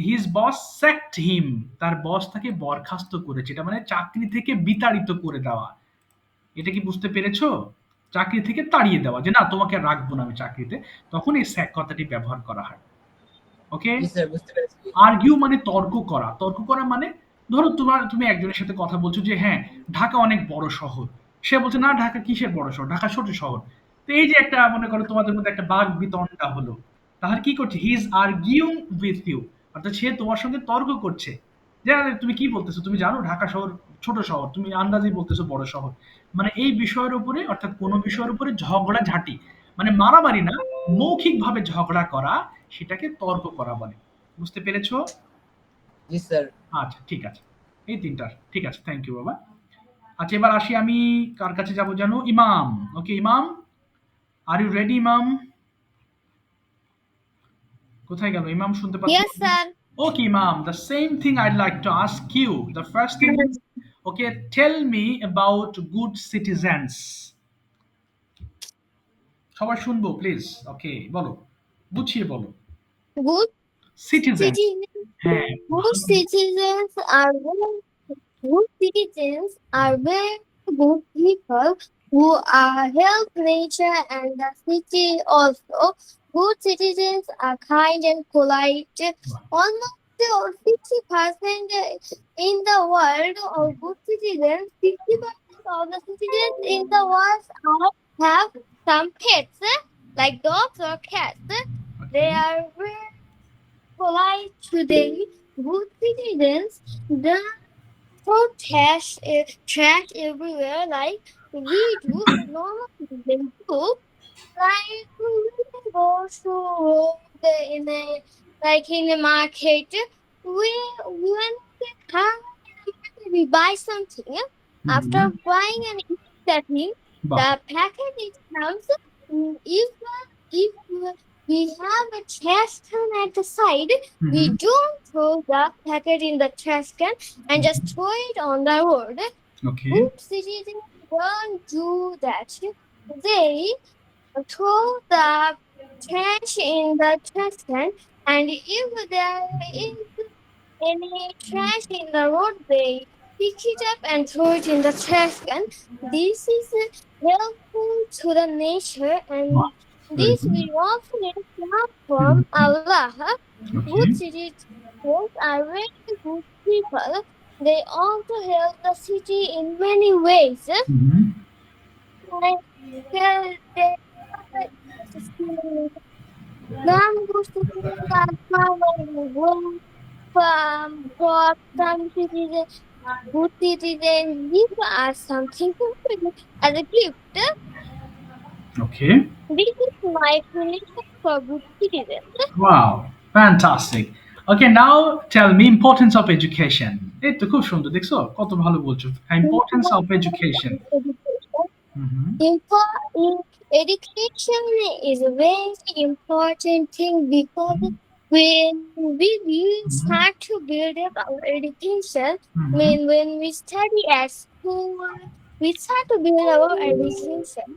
হিজ বস স্যাকড হিম, তার বস তাকে বরখাস্ত করেছে, এটা মানে চাকরি থেকে বিতাড়িত করে দেওয়া। এটা কি বুঝতে পেরেছো? চাকরি থেকে তাড়িয়ে দেওয়া, যে না তোমাকে আর রাখবো না আমি চাকরিতে, তখন এই স্যাক কথাটি ব্যবহার করা হয়। ওকে। জি স্যার, বুঝতে পেরেছি। আর্গিউ মানে তর্ক করা। তর্ক করা মানে ধরো তুমি একজনের সাথে কথা বলছো যে হ্যাঁ ঢাকা অনেক বড় শহর, সে বলছে না ঢাকা কিসের বড় শহর, ঢাকা ছোট শহর। তো এই যে একটা মনে করো তোমাদের মধ্যে একটা বাক বিতণ্ডা হলো, তাহলে কি করছে, হি ইজ আর্গিউং উইথ ইউ, অর্থাৎ সে তোমার সঙ্গে তর্ক করছে যে আরে তুমি কি বলতেছো, তুমি জানো ঢাকা শহর ছোট শহর, তুমি আন্দাজেই বলতেছো বড় শহর। মানে এই বিষয়ের উপরে, অর্থাৎ কোনো বিষয়ের উপরে ঝগড়া ঝাঁটি, মানে মারামারি না, মৌখিকভাবে ঝগড়া করা, সেটাকে তর্ক করা বলে। বুঝতে পেরেছো? জি স্যার। আচ্ছা ঠিক আছে, এই তিনটা ঠিক আছে, থ্যাংক ইউ বাবা। আচ্ছা এবার আসি আমি কার কাছে যাব জানো, ইমাম। ওকে ইমাম, আর ইউ রেডি ইমাম? কোথায় গেল ইমাম, শুনতে পাচ্ছ? Yes, sir. ওকে ইমাম, the same thing I'd like to ask you. The first thing is, okay, tell me about good citizens. সবাই শুনবো প্লিজ। ওকে বলো, গুছিয়ে বলো। Good citizen, citizens. হ্যাঁ Good citizens are very good citizens are very good people who help nature and the city also. Good citizens are kind and polite. Almost 50% in the world of good citizens, 50% of the citizens in the world have some pets, like dogs or cats. They are very polite today. Good citizens don't throw trash everywhere like we do. Normal citizens do. Like we go to in a in a market. When we come, we buy something. After buying and eating that thing, বাহ, the packet it comes. If we have a trash can at the side, we don't throw the packet in the trash can and just throw it on the road. Okay Good citizens don't do that. They throw the trash in the trash can, and if there is any trash in the road, they pick it up and throw it in the trash can. This is helpful to the nature, and বাহ, very this good. we often come from Allah. Okay Good citizens are very good people. They also help the city in many ways. Like, they for some citizens, good citizens give us something as a gift. Okay This is my explanation for good citizens. Wow, fantastic. Okay, now tell me importance of education. এই তো খুব সুন্দর, দেখছো কত ভালো বলছো। Importance of education. Education is a very important thing because when we start to build up our education, when we study at school, we start to build our education.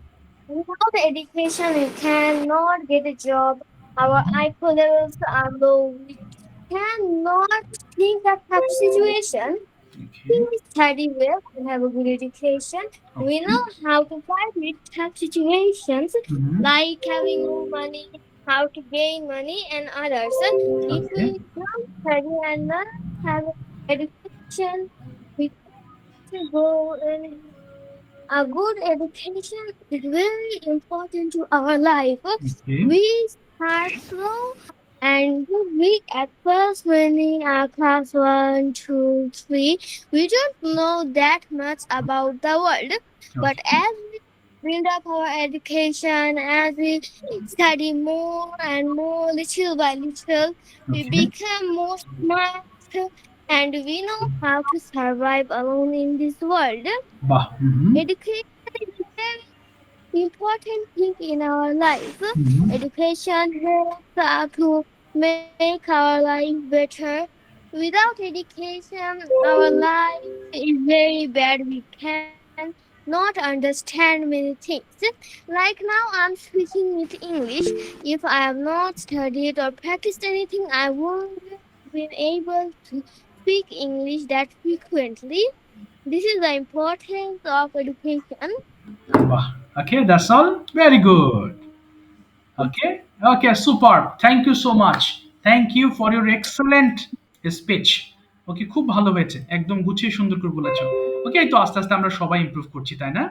Without education, we cannot get a job. Our IQ levels are low. We cannot think of tough situation. Okay. We study well, we have a good education. We know how to fight with tough situations, like having no money, how to gain money, and others. If we don't study and not have education, we can go in. A good education is very important to our life. Okay. We start slow and weak at first when in our class 1, 2, 3. We don't know that much about the world. But as we build up our education, as we study more and more, little by little, we become more smart and we know how to survive alone in this world. বাহ, Education is a very important thing in our life. Education helps us to make our life better. Without education, our life is very bad. We can not understand many things. Like now, I'm speaking with English. If I have not studied or practiced anything, I won't been able to speak English that frequently. This is the importance of education. Wow. Okay, that's all. Very good. Okay, okay, superb. Thank you so much. Thank you for your excellent speech. ওকে, খুব ভালো হয়েছে, একদম গুছিয়ে সুন্দর করে বলেছো। ওকে, তো আস্তে আস্তে আমরা সবাই ইমপ্রুভ করছি, তাই না?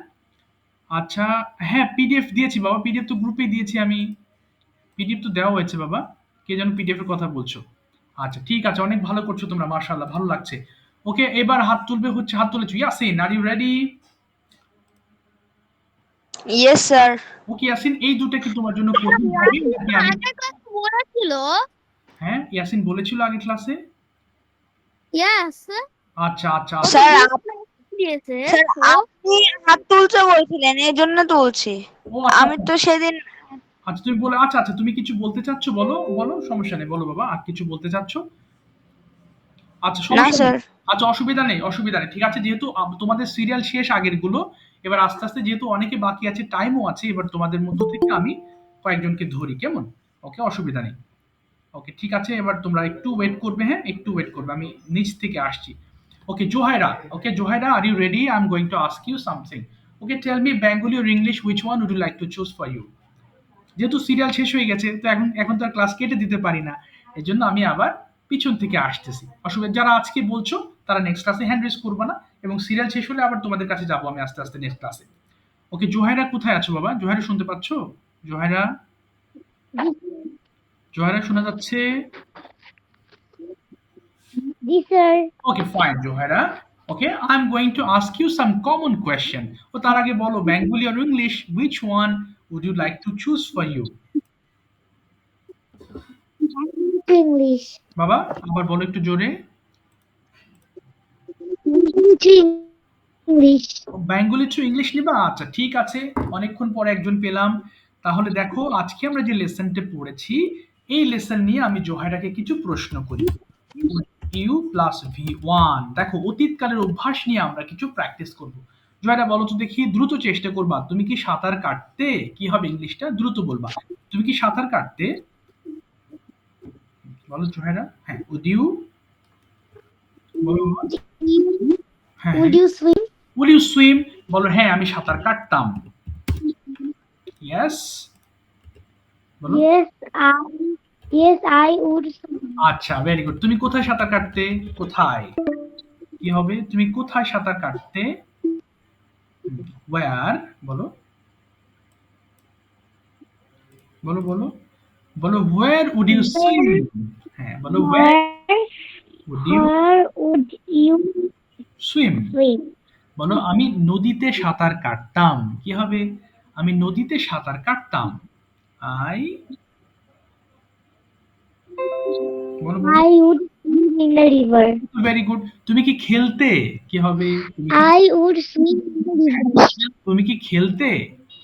আচ্ছা, হ্যাঁ, পিডিএফ দিয়েছি বাবা, পিডিএফ তো গ্রুপে দিয়েছি আমি। পিডিএফ তো দেওয়া হয়েছে বাবা। কে যেন পিডিএফ এর কথা বলছো? আচ্ছা, ঠিক আছে, অনেক ভালো করছো তোমরা, মাশাআল্লাহ, ভালো লাগছে। ওকে, এবার হাত তুলবে হচ্ছে, হাত তুলেছো, ইয়াসিন, আর ইউ রেডি? Yes sir. ওকে ইয়াসিন, এই দুটো কি তোমার জন্য কঠিন হবে নাকি আমি? আগের ক্লাসে বলেছিল। হ্যাঁ, ইয়াসিন বলেছিল আগের ক্লাসে। Yes. আচ্ছা আচ্ছা আচ্ছা। স্যার দিয়েছে স্যার তো আপনি হাত তুলতে বলছিলেন, এই জন্য তুলছি। ও আচ্ছা আমি তো সেদিন আচ্ছা, তুমি বলে, আচ্ছা আচ্ছা, তুমি কিছু বলতে চাচ্ছ, বলো বলো, সমস্যা নেই, বলো বাবা, আর কিছু বলতে চাচ্ছ? আচ্ছা, না সমস্যা স্যার। নেই। আচ্ছা, অসুবিধা নেই, অসুবিধা নেই, ঠিক আছে, যেহেতু তোমাদের সিরিয়াল শেষ আগের গুলো, এবার আস্তে আস্তে যেহেতু অনেকে বাকি আছে, টাইমও আছে, এবার তোমাদের মধ্য থেকে আমি কয়েকজনকে ধরি, কেমন? ওকে, অসুবিধা নেই। ওকে, ঠিক আছে, এবার তোমরা একটু ওয়েট করবে, হ্যাঁ, একটু ওয়েট করবে, আমি নিচ থেকে আসছি। Okay, Zohaira, okay, Zohaira, are you ready? I am going to ask you something. Okay, tell me Bengali or English, which one would you like to choose for you? যেহেতু সিরিয়াল শেষ হয়ে গেছে, তো এখন এখন তো আর ক্লাস কেটে দিতে পারি না, এই জন্য আমি আবার পিছন থেকে আসতেছি। অসুবিধা, যারা আজকে বলছো তারা নেক্সট ক্লাসে হ্যান্ড রেজ করবে না, এবং সিরিয়াল শেষ হলে আবার তোমাদের কাছে যাবো আমি আস্তে আস্তে নেক্সট ক্লাসে। ওকে, জোহাইরা কোথায় আছো বাবা? জোহাইরা শুনতে পাচ্ছো? জোহাইরা, জোহাইরা শোনা যাচ্ছে? জি sir. Okay, fine Zohaira. Okay, I am going to ask you some common question. ও তার আগে বলো, Bengali or English, which one would you like to choose for you? English. বাবা, আবার বলো একটু জোরে। ইংলিশ। বেঙ্গলি টু ইংলিশ নিবা? আচ্ছা, ঠিক আছে, অনেকক্ষণ পরে একজন পেলাম। তাহলে দেখো, আজকে আমরা যে লেসনটা পড়েছি, এই লেসন নিয়ে আমি জোহাইরাকে কিছু প্রশ্ন করি। ইউ প্লাস ভি ওয়ান, দেখো, অতীতকালের অভ্যাস নিয়ে আমরা কিছু প্র্যাকটিস করব। জোহাইরা বলো তো দেখি, দ্রুত চেষ্টা করবা, তুমি কি সাঁতার কাটতে? কি হবে ইংলিশটা? দ্রুত বলবা, তুমি কি সাঁতার কাটতে? বলো জোহাইরা। হ্যাঁ, উড ইউ, বলো। হ্যাঁ, would you swim? Would you swim, বলো, হ্যাঁ আমি সাঁতার কাটতাম। ইয়েস, বলো। Yes I would swim. আচ্ছা, ভেরি গুড। তুমি কোথায় সাঁতার কাটতে? কোথায়? কি হবে? তুমি কোথায় সাঁতার কাটতে? ওয়্যার, বলো বলো বলো বলো, হোয়ার উড ইউ সুইম? হ্যাঁ, বলো, where would you would you swim? Swim? বলো, আমি নদীতে সাঁতার কাটতাম। কি হবে? আমি নদীতে সাঁতার কাটতাম। আই, বলো বলো। I would swim in the river. Very good. তুমি কি খেলতে? কি হবে? I would swim in the river. তুমি কি খেলতে?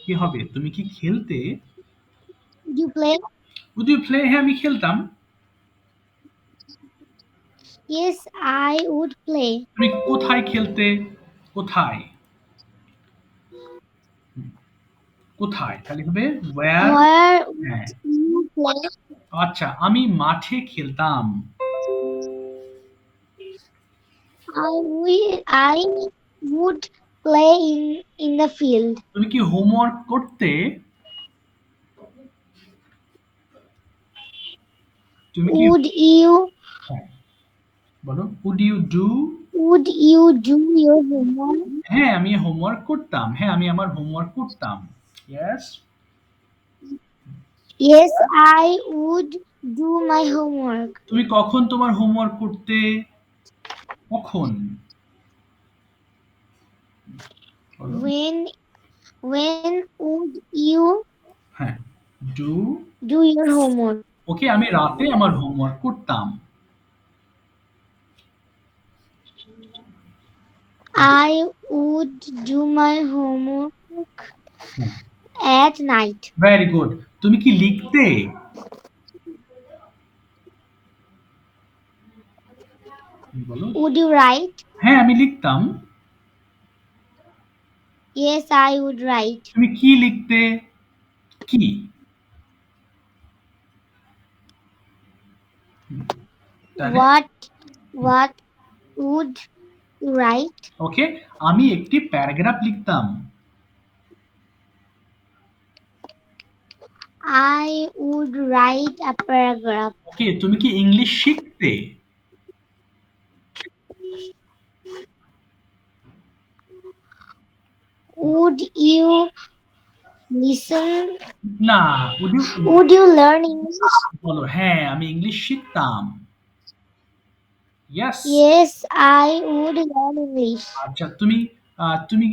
কি হবে? তুমি কি খেলতে? Would you play? Would you play? হ্যাঁ, আমি খেলতাম। Yes I would play. তুমি কোথায় খেলতে? কোথায়? কোথায়? তাহলে হবে ওয়্যার। হোয়ার হ্যাঁ, ইউ প্লে? আচ্ছা, আমি মাঠে খেলতাম। I would play in the field. তুমি কি হোমওয়ার্ক করতে? তুমি কি, Would you হ্যাঁ, বলো, would you do? would you do your homework? হ্যাঁ, আমি হোমওয়ার্ক করতাম। হ্যাঁ, আমি আমার হোমওয়ার্ক করতাম। Yes. Yes, I would do my homework. তুমি কখন তোমার হোমওয়ার্ক করতে? কখন? বলো। When would you হ্যাঁ, ডু। do your homework? ওকে, আমি রাতে আমার হোমওয়ার্ক করতাম। I would do my homework at night. Very good. তুমি কি লিখতে? বলো। Would you write? হ্যাঁ, আমি লিখতাম। Yes, I would write. তুমি কি লিখতে? কি? তাহলে What would you write? ওকে, আমি একটি প্যারাগ্রাফ লিখতাম। I would write a paragraph. ওকে, তুমি কি ইংলিশ শিখতে? Would you listen? না, would you Would you learn English? বলো হ্যাঁ আমি ইংলিশ শিখতাম। Yes. Yes, I would learn English. আচ্ছা তুমি তুমি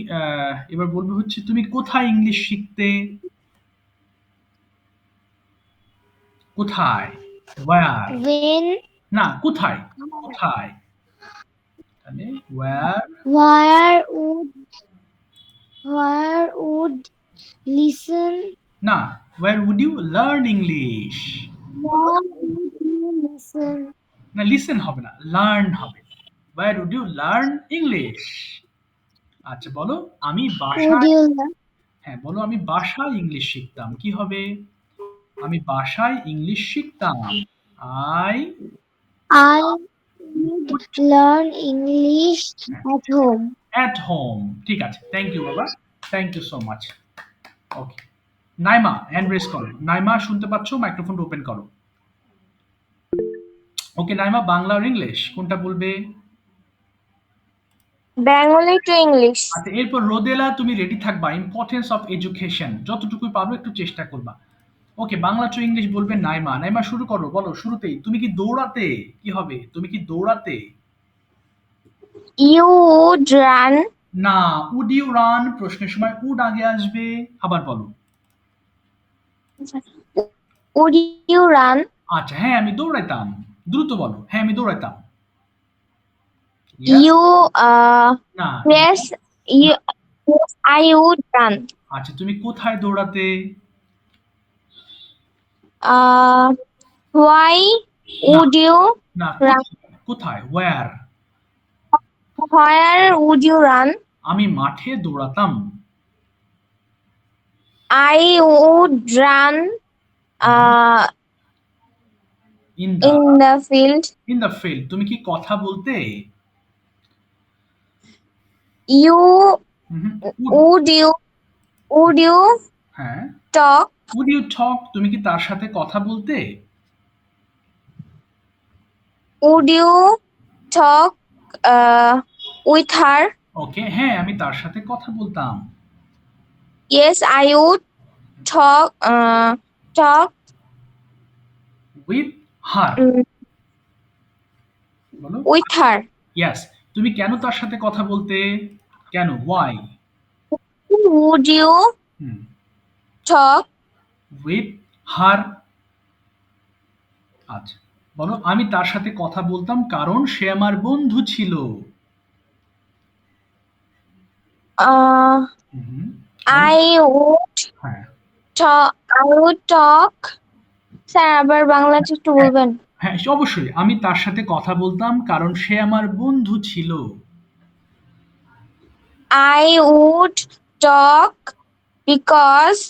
এবার বলবে হচ্ছে তুমি কোথায় ইংলিশ শিখতে? কোথায়? ওয়্যার? When? না, কোথায়? কোথায়? তাহলে ওয়্যার? Where would listen? না, where would you learn English? Where would you listen? না, লিসেন হবে না, লার্ন হবে। Where would you learn English? আচ্ছা বলো আমি Would বাসায় you learn? হ্যাঁ বলো আমি বাসায় ইংলিশ শিখতাম। কি হবে? আমি বাসায় ইংলিশ শিখতাম। I I would learn English at home. at home। ঠিক আছে, থ্যাংক ইউ বাবা, thank you so much. Okay, Naima hand raise করো। নাইমা শুনতে পাচ্ছ? মাইক্রোফোন ওপেন করো। ওকে নাইমা, বাংলা আর ইংলিশ কোনটা বলবে? Bengali to English. আচ্ছা এরপর রোদেলা তুমি রেডি থাকবা। ইম্পর্টেন্স অফ এডুকেশন যতটুকু পারো একটু চেষ্টা করবা। ওকে, বাংলা টু ইংলিশ বলবে নাইমা। নাইমা শুরু করো, বলো শুরুতেই তুমি কি দৌড়াতে? কি হবে? তুমি কি দৌড়াতে? You would run. না, উড ইউ রান প্রশ্নের সময় উড আগে আসবে। আবার বলো। Would you run. আচ্ছা হ্যাঁ আমি দৌড়াইতাম। দ্রুত বলো, হ্যাঁ আমি দৌড়াইতাম। ইউ না, yes you I would run. আচ্ছা তুমি কোথায় দৌড়াতে? হোয়াই উড ইউ না, রান। কোথায়? Where? Where would you run? আমি মাঠে দৌড়াতাম। I would run in in the field. The field. তুমি কি কথা বলতে? You Would, would you হ্যাঁ, talk? would you talk? তুমি কি তার সাথে কথা বলতে? Would you talk with her? ওকে, হ্যাঁ আমি তার সাথে কথা বলতাম। Yes, I would talk with her. um, বলো। with her. ইয়েস। তুমি কেন তার সাথে কথা বলতে? কেন? Why? Would you talk with her. আচ্ছা বলো আমি তার সাথে কথা বলতাম কারণ সে আমার বন্ধু ছিল। হুম, I would হ্যাঁ talk. স্যার আবার বাংলাতে একটু বলবেন? হ্যাঁ অবশ্যই, আমি তার সাথে কথা বলতাম কারণ সে আমার বন্ধু ছিল। I would talk because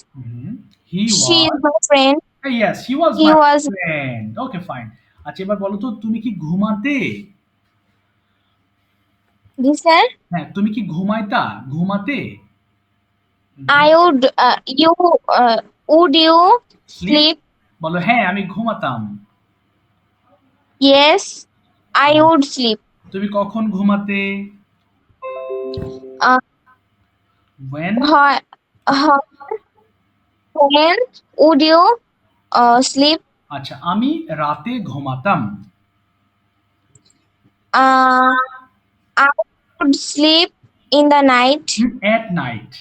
he she is was my friend. Yes he was He my was friend. Okay fine. আচ্ছা এবার বলো তো তুমি কি ঘুমাতে? জি স্যার। হ্যাঁ তুমি কি ঘুমাইতা? ঘুমাতে? I would would you sleep? বলো হ্যাঁ আমি ঘুমাতাম। Yes, I would sleep. তুমি কখন ঘুমাতে? when When would you sleep? আচ্ছা আমি রাতে ঘুমাতাম। I would sleep in the night. at night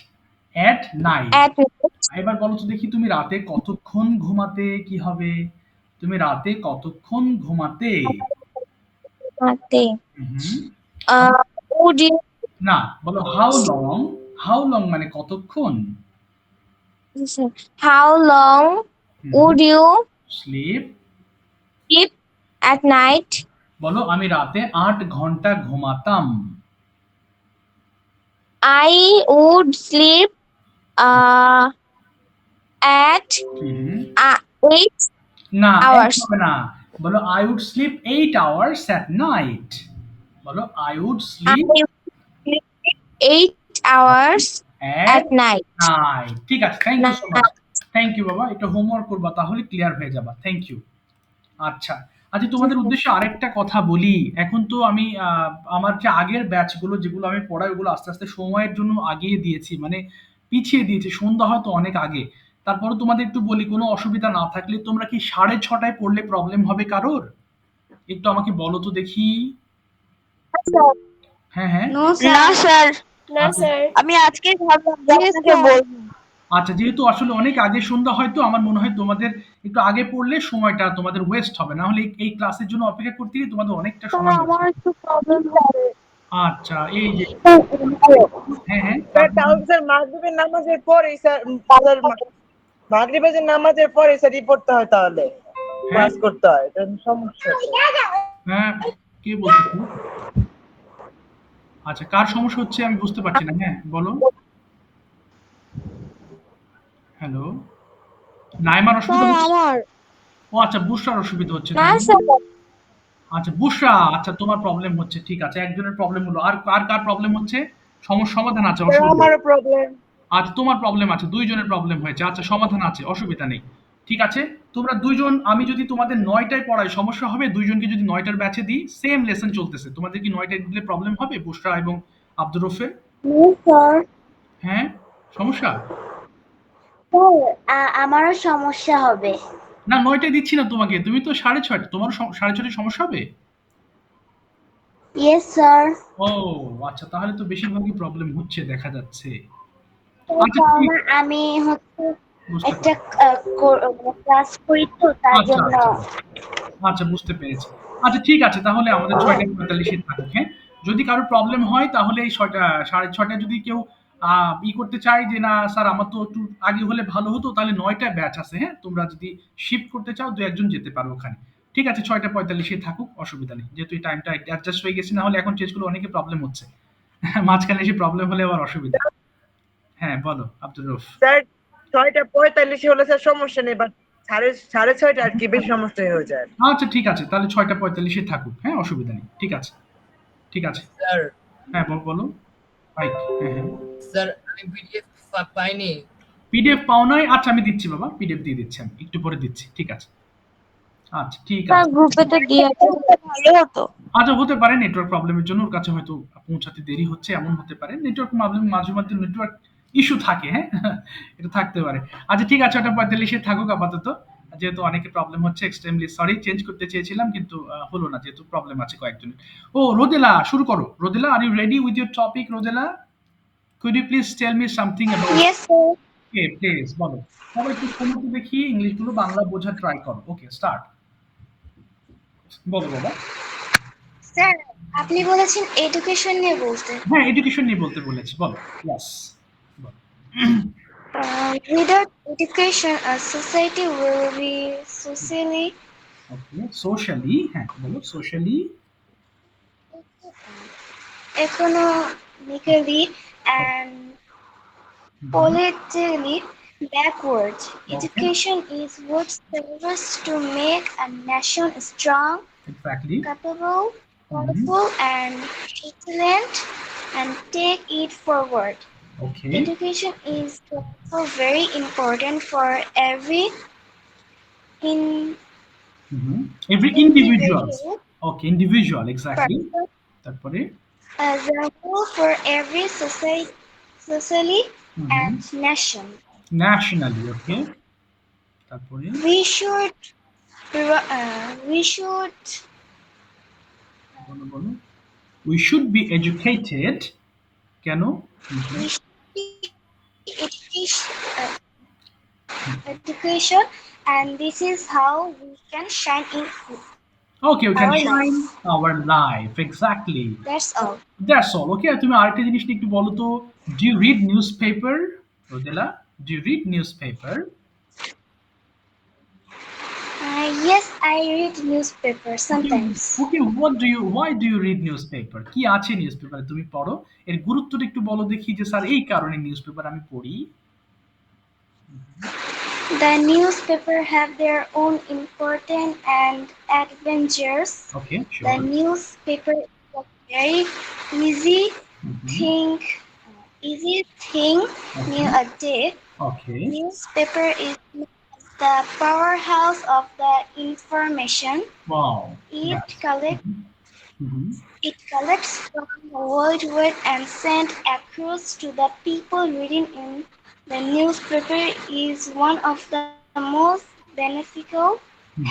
at night At night. এবার বলো তো দেখি তুমি রাতে কতক্ষণ ঘুমাতে? কি হবে? তুমি রাতে কতক্ষণ ঘুমাতে? Would you? না, বলো হাউ লং মানে কতক্ষণ? How long would you sleep sleep at night? বলো আমি রাতে 8 ঘন্টা ঘুমাতাম। I would sleep at হুম। 8 না, 8 hours. হবে না। বলো I would sleep 8 hours at night. বলো I would I sleep would sleep 8 hours at at night. night. ঠিক আছে, thank you so much. Night. Thank you বাবা। এটা হোমওয়ার্ক করবা, তাহলে ক্লিয়ার হয়ে যাবা। Thank you. আচ্ছা। আচ্ছা, তোমাদের উদ্দেশ্যে আরেকটা কথা বলি। এখন তো আমি আমার যে আগের ব্যাচগুলো যেগুলো আমি পড়াই ওগুলো আস্তে, আস্তে সময়ের জন্য আগিয়ে দিয়েছি। মানে পিছিয়ে দিয়েছি। সন্ধ্যা হয়তো অনেক আগে। তারপরেও তোমাদের একটু বলি, কোনো অসুবিধা না থাকলে তোমরা কি 6:30 পড়লে প্রবলেম হবে কারোর? একটু আমাকে বলো তো দেখি। হ্যাঁ, হ্যাঁ। নো না স্যার। স্যার, আচ্ছা, আমি আজকেই ভাবলাম যে Yes, আপনাকে sir. বলবো। আচ্ছা, যেহেতু আসলে অনেক আগে সন্ধ্যা হয় তো আমার মনে হয় তোমাদের একটু আগে পড়লে সময়টা তোমাদের ওয়েস্ট হবে। না হলে এই ক্লাসের জন্য অপেক্ষা করতে গিয়ে তোমাদের অনেকটা স্যার সময় যাবে। আমার একটু প্রবলেম হবে। আচ্ছা, এই যে হ্যাঁ, হ্যাঁ, স্যার তারপর তাহলে স্যার মাগরিবের নামাজের পরে স্যার মাগরিবের যে নামাজের পরে স্যার পড়তে হয় তাহলে হ্যাঁ, ক্লাস করতে হয় এটা সমস্যা হ্যাঁ, কে বলছো? আচ্ছা, কার সমস্যা হচ্ছে আমি বুঝতে পারছি না। হ্যাঁ, বলো। হ্যালো? নাইমার অসুবিধা স্যার হচ্ছে? আমার ও আচ্ছা, বুশরার অসুবিধা হচ্ছে, না তাই না? স্যার, আচ্ছা, বুশরা, আচ্ছা তোমার প্রবলেম হচ্ছে। ঠিক আছে, একজনের প্রবলেম হলো। আর কার প্রবলেম হচ্ছে? সমস্যা সমাধান আছে, স্যার অসুবিধা নেই। আমারও প্রবলেম আচ্ছা, তোমার প্রবলেম আছে, ২ জনের প্রবলেম হয়েছে। আচ্ছা, সমাধান আছে, অসুবিধা নেই। ঠিক আছে, তোমরা ২ জন, আমি যদি তোমাদের ৯ টায় পড়াই সমস্যা হবে? ২ জনকে যদি ৯ টার ব্যাচে দিই, সেম লেসন চলতেছে। তোমাদের কি ৯ টায় দিলে প্রবলেম হবে? বুশরা এবং আব্দুর রউফের? No sir. হ্যাঁ? সমস্যা? স্যার আমারও সমস্যা হবে। না, ৯ টায় দিচ্ছি না তোমাকে। তুমি তো ৬:৩০, তোমারও ৬:৩০ সমস্যা হবে? Yes sir. ও আচ্ছা, তাহলে তো বেশিরভাগই প্রবলেম হচ্ছে দেখা যাচ্ছে। আচ্ছা, ঠিক, কারণ আমি হচ্ছে বুঝতে একটা পেরেছি। ক্লাস করি তো তার আচ্ছা, জন্য। আচ্ছা। আচ্ছা, বুঝতে পেরেছি। আচ্ছা, ঠিক আছে, তাহলে আমাদের ৬:৪৫ থাকুক, হ্যাঁ? যদি কারো প্রবলেম হয় তাহলে এই ৬:৩০ যদি কেউ করতে চায় যে না স্যার আমার তো একটু আগে হলে ভালো হতো, তাহলে ৯ টায় ব্যাচ আছে, হ্যাঁ? তোমরা যদি শিফট করতে চাও ২-১ জন যেতে পারো ওখানে। ঠিক আছে, ৬:৪৫ থাকুক, অসুবিধা নেই। যেহেতু এই টাইমটা অ্যাডজাস্ট হয়ে গেছে, না হলে এখন চেঞ্জ করলে অনেকের প্রবলেম হচ্ছে। মাঝখানে এসে প্রবলেম হলে আবার অসুবিধা। হ্যাঁ, বলো আব্দুর রউফ। স্যার ৬:৪৫ হলে স্যার সমস্যা নেই বাট সাড়ে ৬:৩০ আর কি বেশি সমস্যা হয়ে যায় আচ্ছা, ঠিক আছে, তাহলে ৬:৪৫ থাকুক, হ্যাঁ? অসুবিধা নেই। ঠিক আছে, ঠিক আছে। স্যার হ্যাঁ, বলো। রাইট, হ্যাঁ, হ্যাঁ। স্যার আমি পিডিএফ পাইনি। পিডিএফ পাও নাই? আচ্ছা, আমি দিচ্ছি বাবা, পিডিএফ দিয়ে দিচ্ছি আমি। একটু পরে দিচ্ছি। ঠিক আছে। আচ্ছা, ঠিক স্যার আছে। গ্রুপে তো দিয়েছে, ভালো হতো। আচ্ছা, হতে পারে নেটওয়ার্ক প্রবলেমের জন্য ওর কাছে হয়তো পৌঁছাতে দেরি হচ্ছে, এমন হতে পারে। নেটওয়ার্ক প্রবলেম, মাঝে মধ্যে নেটওয়ার্ক ইস্যু থাকে, হ্যাঁ? এটা থাকতে পারে। আচ্ছা, ঠিক আছে, ওটা ৪৫ থাকুক আপাতত। যেহেতু অনেকের প্রবলেম হচ্ছে, এক্সট্রিমলি সরি। চেঞ্জ করতে চেয়েছিলাম কিন্তু হলো না, যেহেতু প্রবলেম আছে কয়েকজনের। ও রোদেলা, শুরু করো। Rodela, are you ready with your topic? Rodela, could you please tell me something about? Yes sir. Okay, please বলো। সবাই একটু শোনো তো দেখি, ইংলিশগুলো বাংলা বোঝার ট্রাই করো। ওকে, স্টার্ট। বলো বাবা। স্যার আপনি বলেছেন এডুকেশন নিয়ে বলতে। হ্যাঁ, এডুকেশন নিয়ে বলতে বলেছি, বলো। ইয়েস, বলো। Without education, a society will be socially, okay, socially, হ্যাঁ বলো, socially. economically, and politically backward. Okay, Education is what serves to make a nation strong, exactly. capable, powerful, and resilient, and take it forward. Okay, Education is also very important for every in every individual. individual okay, individual, exactly. person, তারপরে as a whole for every society and nation. Nationally, okay. তারপরে We should বলো, বলো। We should be educated. কেন? we should be education, education, and this is how we can shine in okay, we can our shine life. Our life, exactly. That's all. That's all. Okay, তুমি আরেকটা জিনিস নিয়ে একটু বলো তো। Do you read newspaper? Rodela, do you read newspaper? Yes, I read newspaper sometimes. Okay, why do you read newspaper? কি আছে নিউজপেপারে তুমি পড়ো? এর গুরুত্বটা একটু বলো দেখি যে স্যার এই কারণে নিউজপেপার আমি পড়ি। The newspaper have their own important and adventures. Okay, The sure. newspaper is a very easy thing, near a day. Okay. Newspaper is the powerhouse of the information. Wow. It collects Mhm. It collects from worldwide and sent across to the people reading in. The newspaper is one of the most beneficial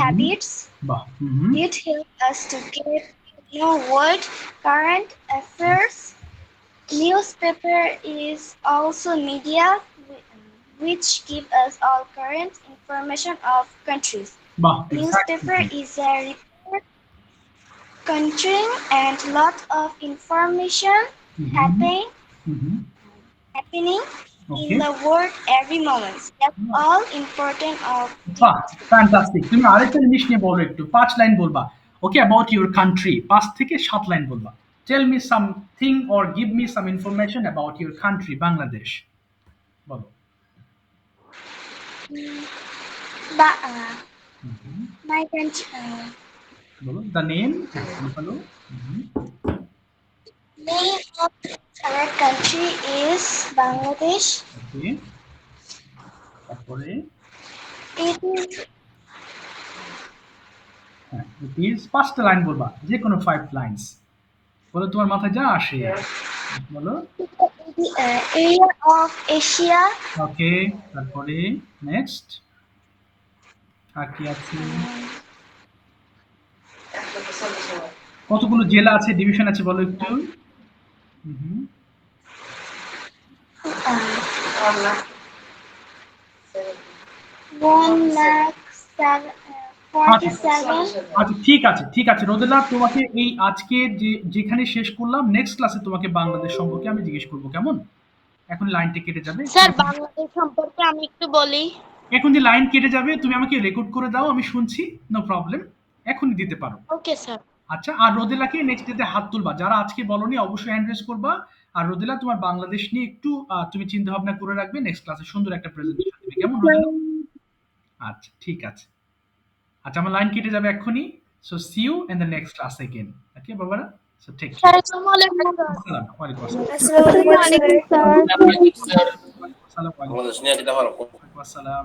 habits. বাহ। Mhm. It helps us to get to know world current affairs. Newspaper is also media which give us all current information of countries. বাহ, Newspaper exactly. is a report containing and lot of information happening Mhm. in Okay. the world every moment. That's all important of বাহ, fantastic. তুমি আরেকটা জিনিস নিয়ে বলো একটু, 5 line বলবা। ওকে, about your country 5 থেকে 7 লাইন বলবা। Tell me something or give me some information about your country Bangladesh. বলো। But my country, বলো দ্য নেম। বলো। name of our country is Bangladesh. ওকে, তারপরে It is ইট ইজ 5টা line বলবা, যে কোনো 5 লাইনস বলো, তোমার মাথায় যা আসে বলো। the area of Asia. ওকে, তারপরে নেক্সট আর কি আছে? কতগুলো জেলা আছে, ডিভিশন আছে বলো একটু। হুম। 1,47,47. আচ্ছা, ঠিক আছে, ঠিক আছে রোদেলা, তোমাকে এই আজকে যেখানে শেষ করলাম, নেক্সট ক্লাসে তোমাকে বাংলাদেশ সম্পর্কে আমি জিজ্ঞেস করবো, কেমন? এখন লাইনটা কেটে যাবে। স্যার বাংলাদেশ সম্পর্কে আমি একটু বলি। এখন যে লাইন কেটে যাবে তুমি আমাকে রেকর্ড করে দাও, আমি শুনছি, নো প্রবলেম, এখনই দিতে পারো। Okay sir. আচ্ছা, আর রোদেলাকে নেক্সট ডেতে হাত তুলবা, যারা আজকে বলনি অবশ্যই হ্যান্ড রেজ করবা। আর রোদেলা, তোমার বাংলাদেশ নিয়ে একটু তুমি চিন্তা ভাবনা করে রাখবে, নেক্সট ক্লাসে সুন্দর একটা প্রেজেন্টেশন দিবে, কেমন রোদেলা? আচ্ছা, ঠিক আছে। আচ্ছা, আমার লাইন কেটে যাবে এক্ষুনি। So see you in the next class again. Okay বাবারা, সো টেক কেয়ার। আসসালামু আলাইকুম। ওয়ালাইকুম আসসালাম। আসসালামু আলাইকুম স্যার। আসসালামু আলাইকুম। ওয়ালাইকুম আসসালাম।